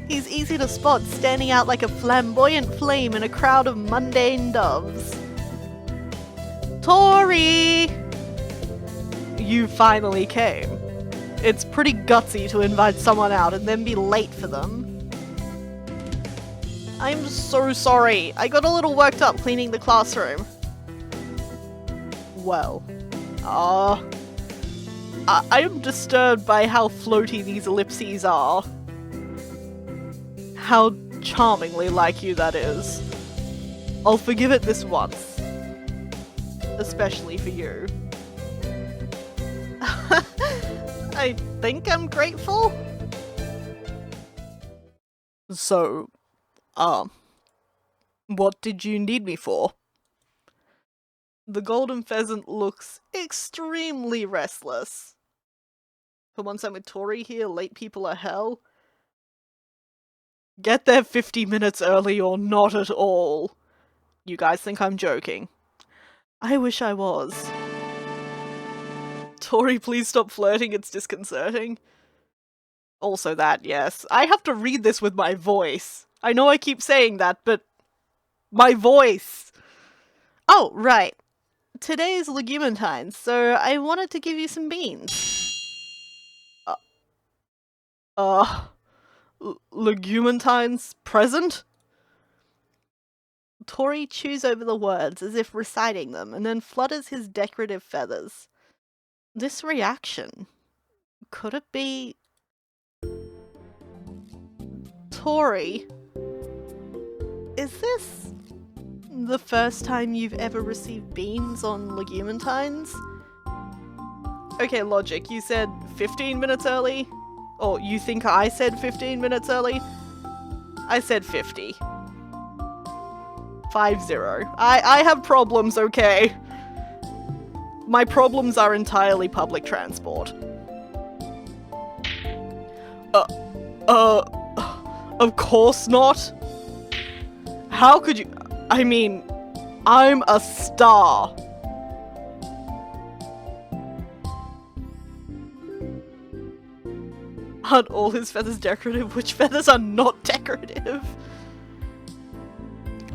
He's easy to spot, standing out like a flamboyant flame in a crowd of mundane doves. Tohri! You finally came. It's pretty gutsy to invite someone out and then be late for them. I'm so sorry. I got a little worked up cleaning the classroom. Well, I am disturbed by how floaty these ellipses are. How charmingly like you that is. I'll forgive it this once. Especially for you. I think I'm grateful. So, what did you need me for? The golden pheasant looks extremely restless. For once I'm with Tohri here, late people are hell. Get there 50 minutes early or not at all. You guys think I'm joking. I wish I was. Tohri, please stop flirting, it's disconcerting. Also that, yes. I have to read this with my voice. I know I keep saying that, but my voice! Oh, right. Today's Legumentine's, so I wanted to give you some beans. Legumentine's present? Tohri chews over the words as if reciting them, and then flutters his decorative feathers. This reaction. Could it be... Tohri? Is this the first time you've ever received beans on Legumentine's? Okay, logic, you said 15 minutes early? Or you think I said 15 minutes early? I said 50. 5-0. I have problems, okay? My problems are entirely public transport. Of course not. How could you? I mean, I'm a star. Aren't all his feathers decorative? Which feathers are not decorative?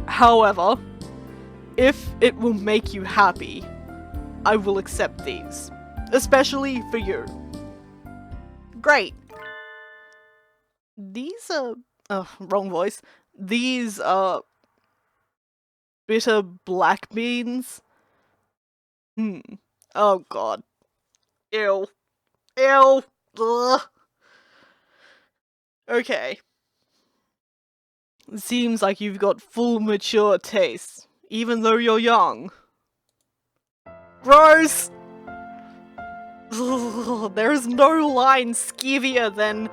However, if it will make you happy, I will accept these. Especially for you. Great. These are... wrong voice. These are... bitter black beans. Oh god. Ew. Ew. Ugh. Okay. Seems like you've got full mature taste, even though you're young. Gross! There is no line skeevier than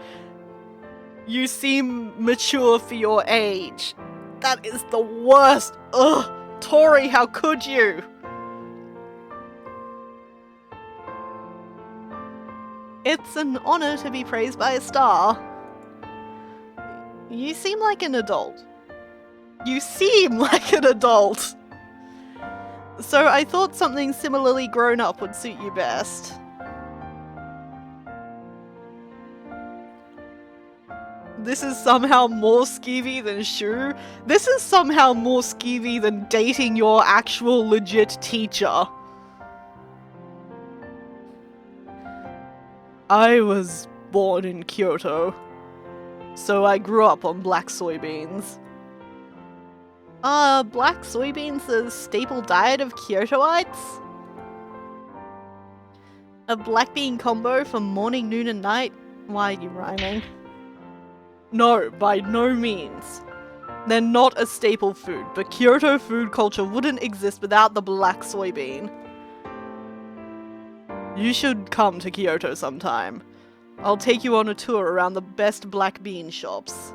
"you seem mature for your age." That is the worst. Ugh! Tohri, how could you? It's an honor to be praised by a star. You seem like an adult. You seem like an adult! So I thought something similarly grown up would suit you best. This is somehow more skeevy than Shu. This is somehow more skeevy than dating your actual legit teacher. I was born in Kyoto, so I grew up on black soybeans. Black soybeans the staple diet of Kyotoites? A black bean combo for morning, noon, and night? Why are you rhyming? No, by no means. They're not a staple food, but Kyoto food culture wouldn't exist without the black soybean. You should come to Kyoto sometime. I'll take you on a tour around the best black bean shops.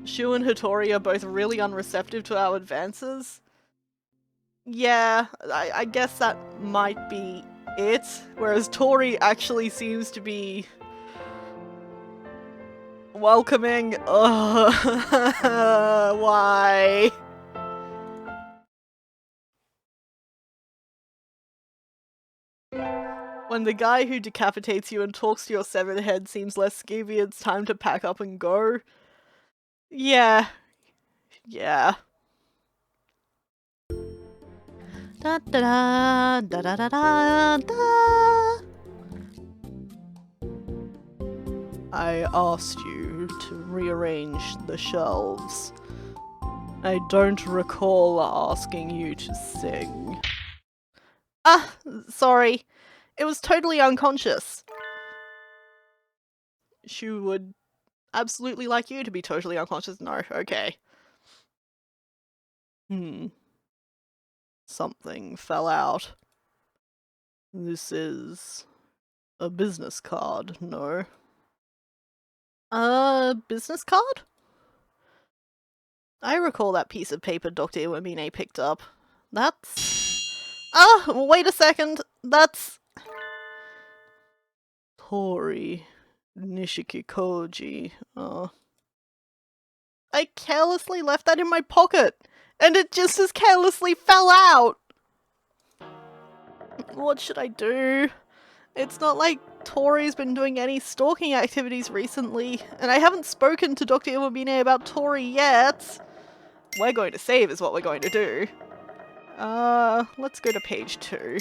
Shu and Hattori are both really unreceptive to our advances. Yeah, I guess that might be it. Whereas Tohri actually seems to be welcoming. Why? When the guy who decapitates you and talks to your severed head seems less skeevy, it's time to pack up and go. Yeah. Yeah. Da da da da da da da da. I asked you to rearrange the shelves. I don't recall asking you to sing. Ah, sorry. It was totally unconscious. Shu would absolutely like you to be totally unconscious. No, okay. Something fell out. This is a business card, no? A business card? I recall that piece of paper Dr. Iwamine picked up. That's... Ah, wait a second. That's... Tohri Nishikikouji. I carelessly left that in my pocket, and it just as carelessly fell out! What should I do? It's not like Tori's been doing any stalking activities recently, and I haven't spoken to Dr. Iwamine about Tohri yet. We're going to save is what we're going to do. Let's go to page 2.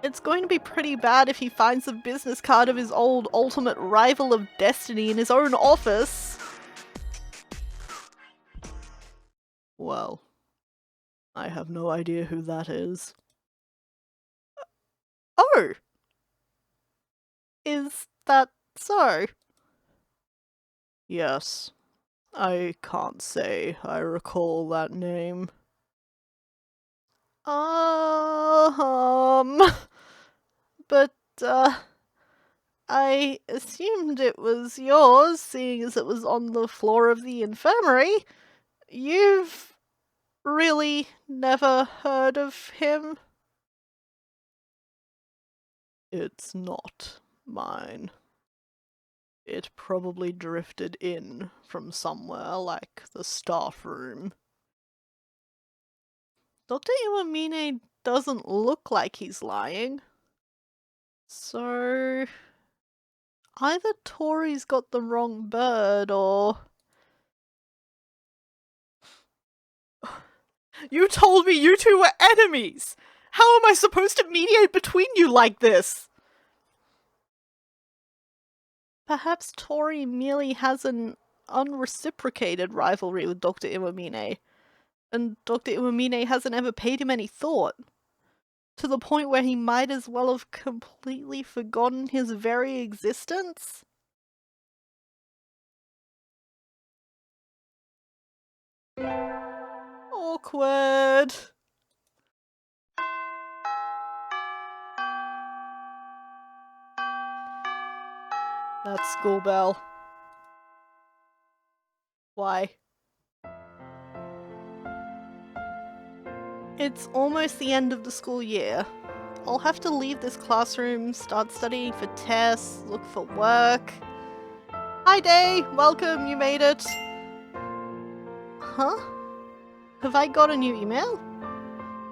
It's going to be pretty bad if he finds the business card of his old ultimate rival of destiny in his own office. Well, I have no idea who that is. Oh! Is that so? Yes. I can't say I recall that name. But, I assumed it was yours, seeing as it was on the floor of the infirmary. You've really never heard of him? It's not mine. It probably drifted in from somewhere like the staff room. Dr. Iwamine doesn't look like he's lying. So... either Tori's got the wrong bird, or... You told me you two were enemies! How am I supposed to mediate between you like this? Perhaps Tohri merely has an unreciprocated rivalry with Dr. Iwamine. And Dr. Iwamine hasn't ever paid him any thought. To the point where he might as well have completely forgotten his very existence? Awkward. That's school bell. Why? It's almost the end of the school year. I'll have to leave this classroom, start studying for tests, look for work. Hi Day! Welcome, you made it! Huh? Have I got a new email?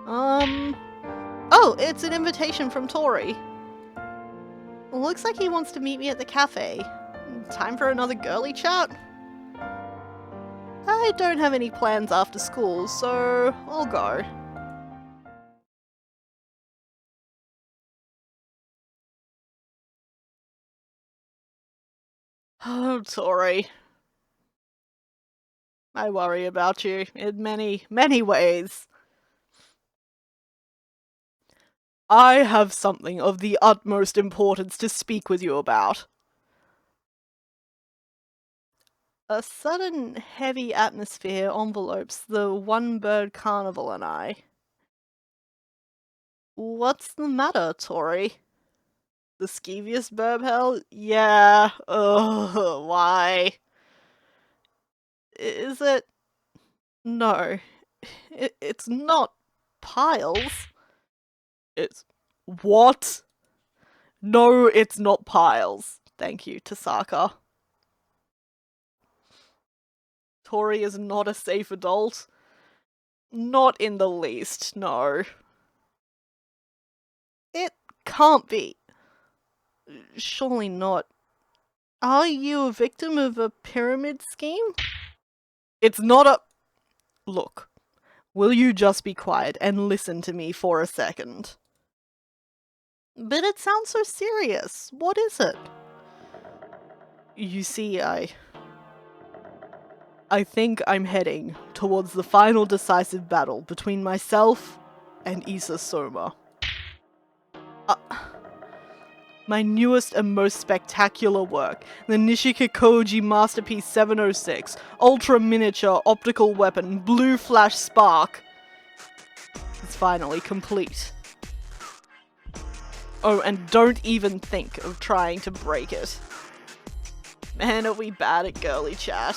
Oh, it's an invitation from Tohri. Looks like he wants to meet me at the cafe. Time for another girly chat? I don't have any plans after school, so I'll go. Oh, Tohri. I worry about you in many, many ways. I have something of the utmost importance to speak with you about. A sudden heavy atmosphere envelopes the one-bird carnival and I. What's the matter, Tohri? The skeevious burbhell? Yeah, why? Is it? No. It's not Piles. It's... What? No, it's not Piles. Thank you, Tasaka. Tohri is not a safe adult. Not in the least, no. It can't be. Surely not. Are you a victim of a pyramid scheme? It's not a... Look, will you just be quiet and listen to me for a second? But it sounds so serious. What is it? You see, I think I'm heading towards the final decisive battle between myself and Issa Soma. My newest and most spectacular work, the Nishikikouji Masterpiece 706, Ultra Miniature Optical Weapon Blue Flash Spark, is finally complete. Oh, and don't even think of trying to break it. Man, are we bad at girly chat.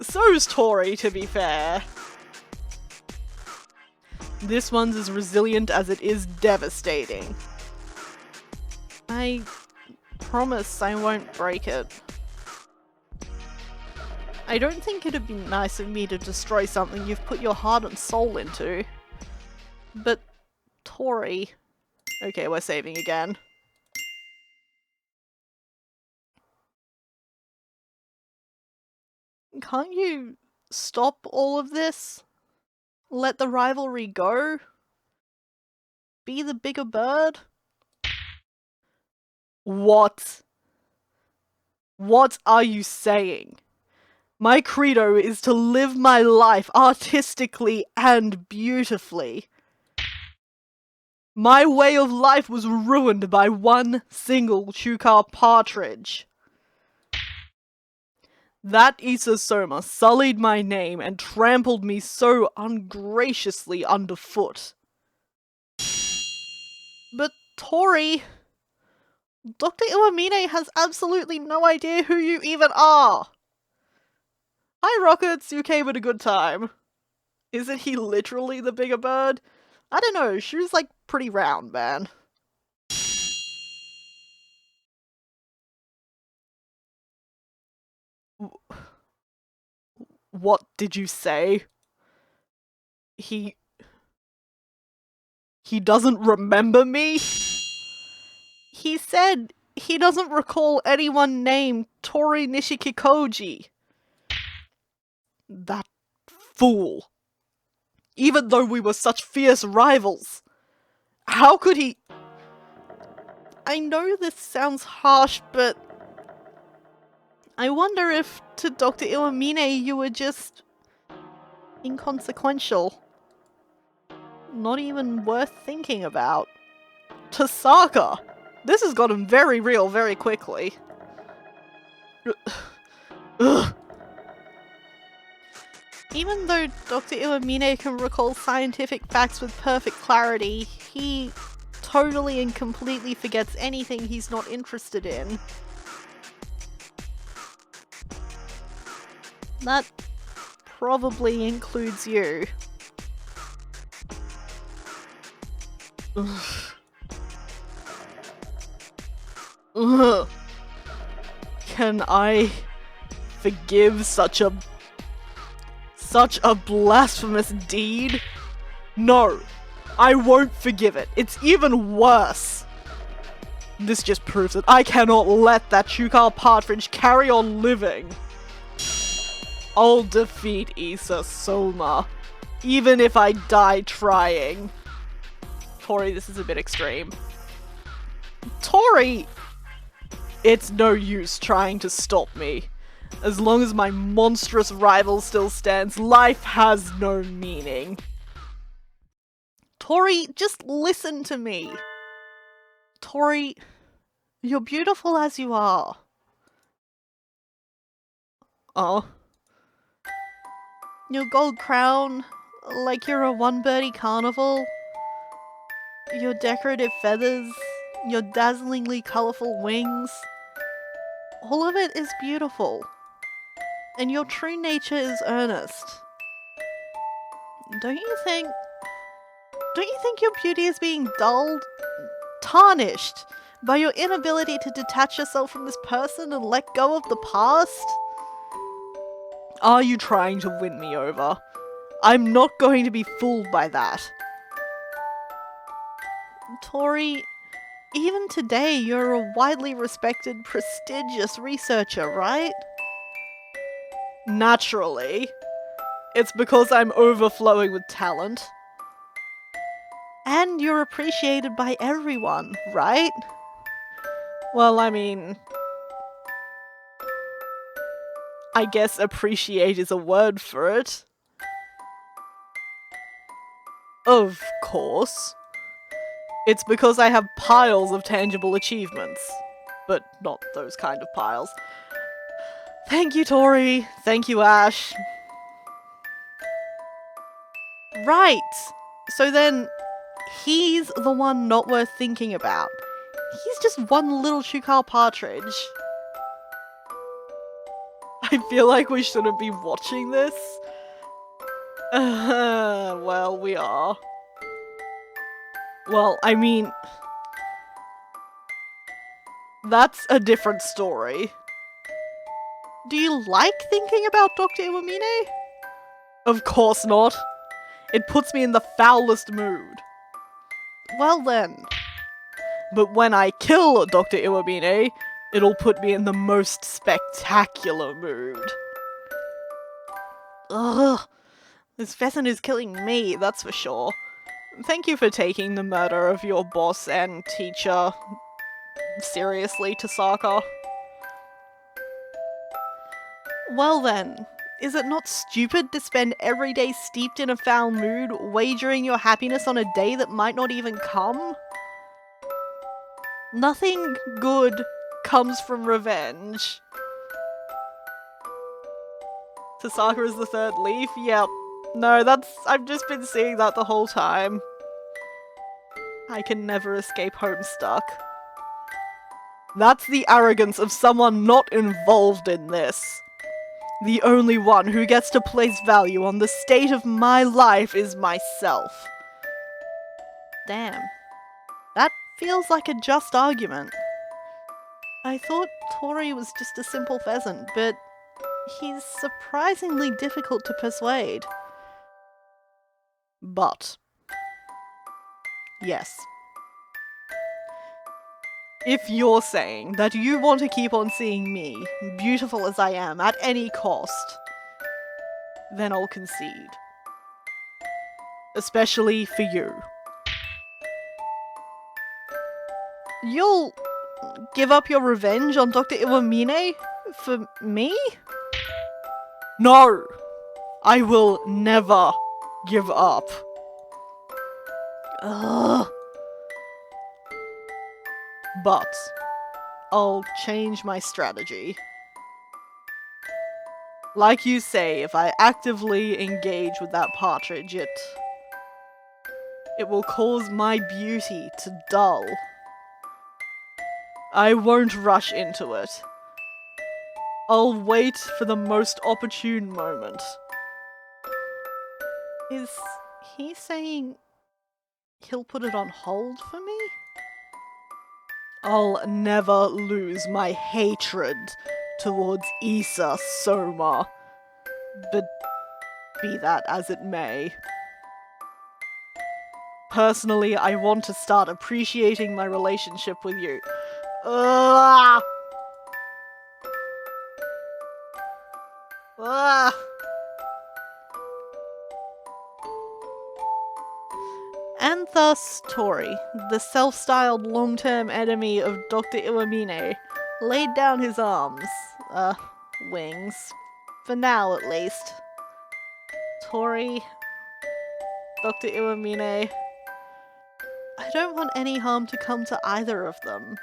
So's Tohri, to be fair. This one's as resilient as it is devastating. I promise I won't break it. I don't think it'd be nice of me to destroy something you've put your heart and soul into. But, Tohri... Okay, we're saving again. Can't you stop all of this? Let the rivalry go? Be the bigger bird? What? What are you saying? My credo is to live my life artistically and beautifully. My way of life was ruined by one single Chukar partridge. That Issa Soma sullied my name and trampled me so ungraciously underfoot. But Tohri... Dr. Iwamine has absolutely no idea who you even are! Hi Rockets, you came at a good time. Isn't he literally the bigger bird? I don't know, she was like pretty round, man. What did you say? He doesn't remember me? He said he doesn't recall anyone named Tohri Nishikikouji. That fool. Even though we were such fierce rivals. How could he... I know this sounds harsh, but... I wonder if, to Dr. Iwamine, you were just... inconsequential. Not even worth thinking about. Tasaka! This has gotten very real very quickly. Ugh. Even though Dr. Iwamine can recall scientific facts with perfect clarity, he totally and completely forgets anything he's not interested in. That probably includes you. Ugh. Ugh. Can I forgive such a blasphemous deed? No, I won't forgive it. It's even worse. This just proves that I cannot let that Chukar partridge carry on living. I'll defeat Issa Soma, even if I die trying. Tohri, this is a bit extreme. Tohri! It's no use trying to stop me. As long as my monstrous rival still stands, life has no meaning. Tohri, just listen to me. Tohri, you're beautiful as you are. Oh. Your gold crown, like you're a one-birdie carnival. Your decorative feathers, your dazzlingly colourful wings. All of it is beautiful. And your true nature is earnest. Don't you think your beauty is being dulled, tarnished by your inability to detach yourself from this person and let go of the past? Are you trying to win me over? I'm not going to be fooled by that. Tohri, even today you're a widely respected, prestigious researcher, right? Naturally. It's because I'm overflowing with talent. And you're appreciated by everyone, right? Well, I mean, I guess appreciate is a word for it. Of course. It's because I have piles of tangible achievements. But not those kind of piles. Thank you, Tohri. Thank you, Ash. Right. So then, he's the one not worth thinking about. He's just one little Chukar partridge. I feel like we shouldn't be watching this. Well, we are. Well, I mean, that's a different story. Do you like thinking about Dr. Iwamine? Of course not. It puts me in the foulest mood. Well then. But when I kill Dr. Iwamine, it'll put me in the most spectacular mood. Ugh. This pheasant is killing me, that's for sure. Thank you for taking the murder of your boss and teacher seriously, Tasaka. Well then, is it not stupid to spend every day steeped in a foul mood, wagering your happiness on a day that might not even come? Nothing good comes from revenge. Tasaka is the third leaf? Yep. No, I've just been seeing that the whole time. I can never escape Homestuck. That's the arrogance of someone not involved in this. The only one who gets to place value on the state of my life is myself. Damn. That feels like a just argument. I thought Tohri was just a simple pheasant, but he's surprisingly difficult to persuade. But yes. If you're saying that you want to keep on seeing me, beautiful as I am, at any cost, then I'll concede. Especially for you. You'll give up your revenge on Dr. Iwamine for me? No! I will never give up. Ugh. But I'll change my strategy. Like you say, if I actively engage with that partridge, it will cause my beauty to dull. I won't rush into it. I'll wait for the most opportune moment. Is he saying he'll put it on hold for me? I'll never lose my hatred towards Issa Soma. But be that as it may. Personally, I want to start appreciating my relationship with you. Ugh! Ugh! And thus, Tohri, the self-styled long-term enemy of Dr. Iwamine, laid down his arms. Wings. For now, at least. Tohri, Dr. Iwamine, I don't want any harm to come to either of them.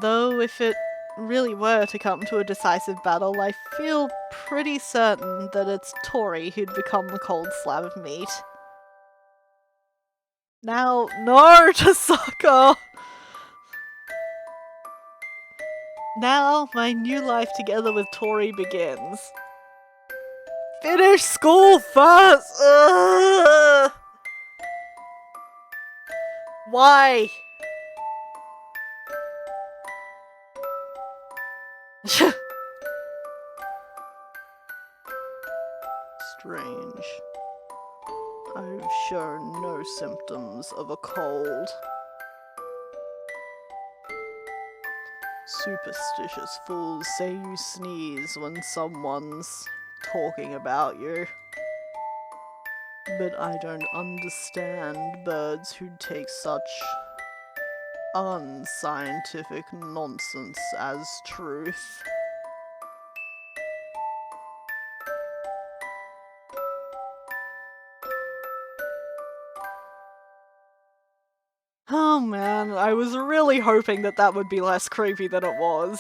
Though if it really were to come to a decisive battle, I feel pretty certain that it's Tohri who'd become the cold slab of meat. Now, No, Tasaka! now my new life together with Tohri begins. Finish school first! Ugh. Why? Strange. I've shown no symptoms of a cold. Superstitious fools say you sneeze when someone's talking about you. But I don't understand birds who take such unscientific nonsense as truth. Oh man, I was really hoping that that would be less creepy than it was.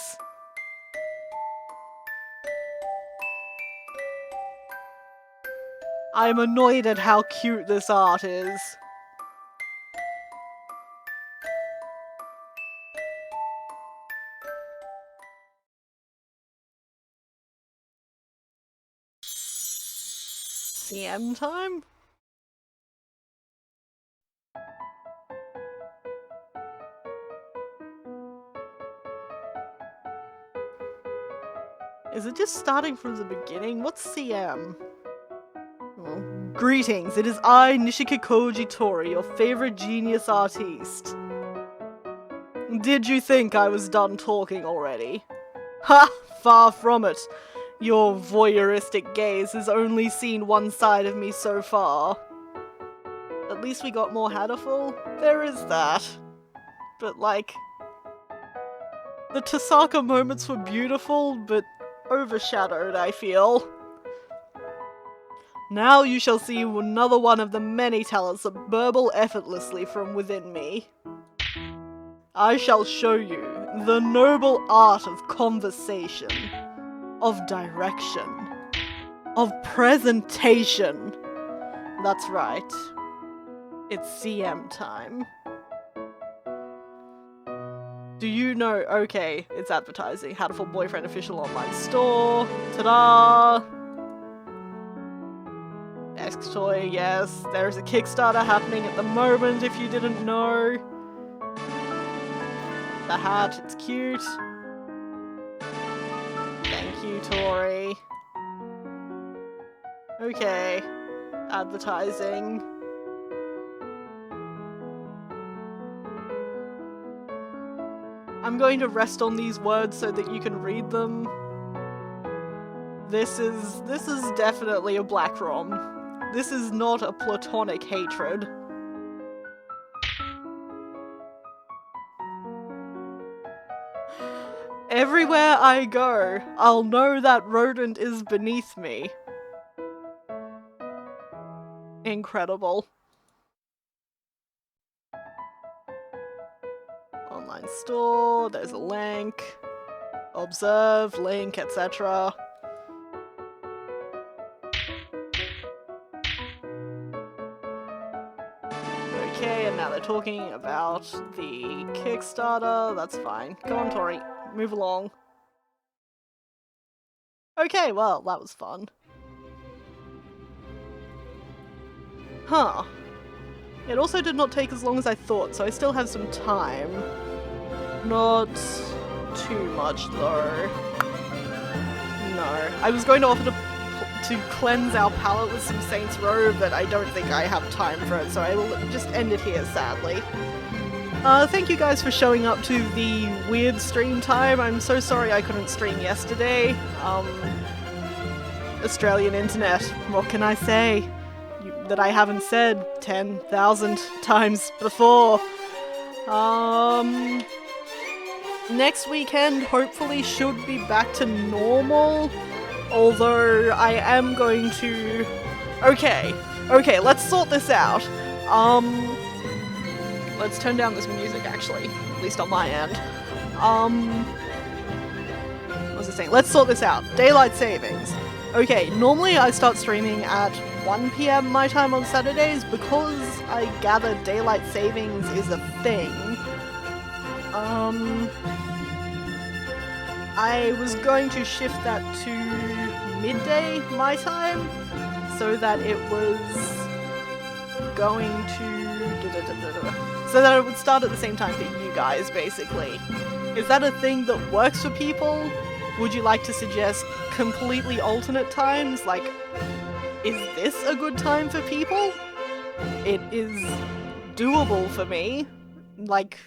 I'm annoyed at how cute this art is. CM time? Is it just starting from the beginning? What's CM? Well, greetings, it is I, Nishikikouji Tohri, your favorite genius artiste. Did you think I was done talking already? Ha! Far from it. Your voyeuristic gaze has only seen one side of me so far. At least we got more Hatoful. There is that. But like... the Tasaka moments were beautiful, but overshadowed, I feel. Now you shall see another one of the many talents that burble effortlessly from within me. I shall show you the noble art of conversation, of direction, of presentation. That's right. It's CM time. Do you know? Okay, it's advertising. Hatoful Boyfriend official online store. Ta-da! X toy, yes. There's a Kickstarter happening at the moment if you didn't know. The hat, it's cute. Thank you, Tohri. Okay. Advertising. I'm going to rest on these words so that you can read them. This is definitely a black rom. This is not a platonic hatred. Everywhere I go, I'll know that rodent is beneath me. Incredible. Online store, there's a link. Observe, link, etc. Okay, and now they're talking about the Kickstarter. That's fine. Go on, Tohri. Move along. Okay, well, that was fun. Huh. It also did not take as long as I thought, so I still have some time. Not too much, though. No. I was going to offer to cleanse our palate with some Saints Row, but I don't think I have time for it, so I will just end it here, sadly. Thank you guys for showing up to the weird stream time. I'm so sorry I couldn't stream yesterday. Australian internet, what can I say? That I haven't said 10,000 times before. Next weekend hopefully should be back to normal, although I am going to... Okay, let's sort this out. Let's turn down this music, actually, at least on my end. What was I saying? Let's sort this out. Daylight savings. Okay, normally I start streaming at 1 PM my time on Saturdays because I gather daylight savings is a thing. I was going to shift that to midday my time so that it was going to... so that it would start at the same time for you guys, basically. Is that a thing that works for people? Would you like to suggest completely alternate times? Like, is this a good time for people? It is doable for me. Like,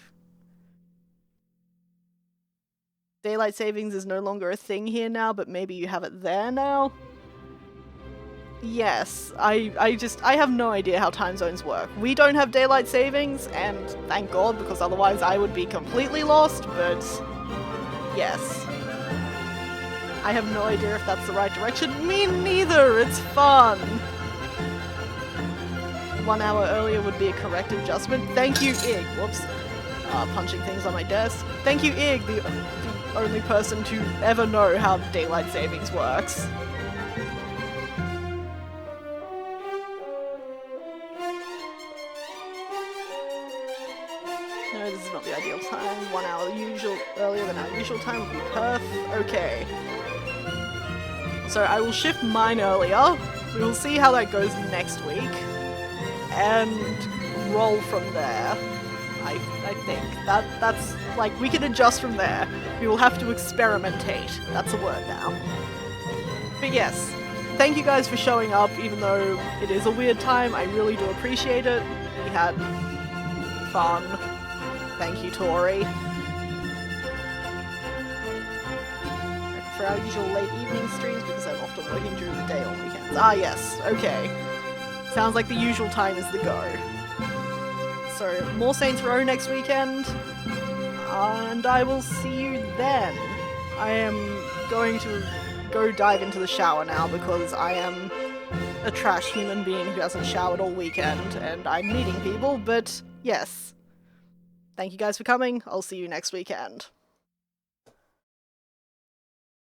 daylight savings is no longer a thing here now, but maybe you have it there now? Yes, I have no idea how time zones work. We don't have daylight savings, and thank God, because otherwise I would be completely lost, but yes. I have no idea if that's the right direction. Me neither, it's fun! 1 hour earlier would be a correct adjustment. Thank you, Ig. Whoops. Punching things on my desk. Thank you, Ig, the only person to ever know how daylight savings works. No, this is not the ideal time. 1 hour earlier than our usual time would be perfect. Okay. So I will shift mine earlier. We will see how that goes next week. And roll from there. I think. That's like, we can adjust from there. We will have to experimentate. That's a word now. But yes, thank you guys for showing up, even though it is a weird time. I really do appreciate it. We had fun. Thank you, Tohri. For our usual late evening streams, because I'm often working during the day on weekends. Ah yes, okay. Sounds like the usual time is the go. So, more Saints Row next weekend, and I will see you then. I am going to go dive into the shower now because I am a trash human being who hasn't showered all weekend, and I'm meeting people, but yes. Thank you guys for coming. I'll see you next weekend.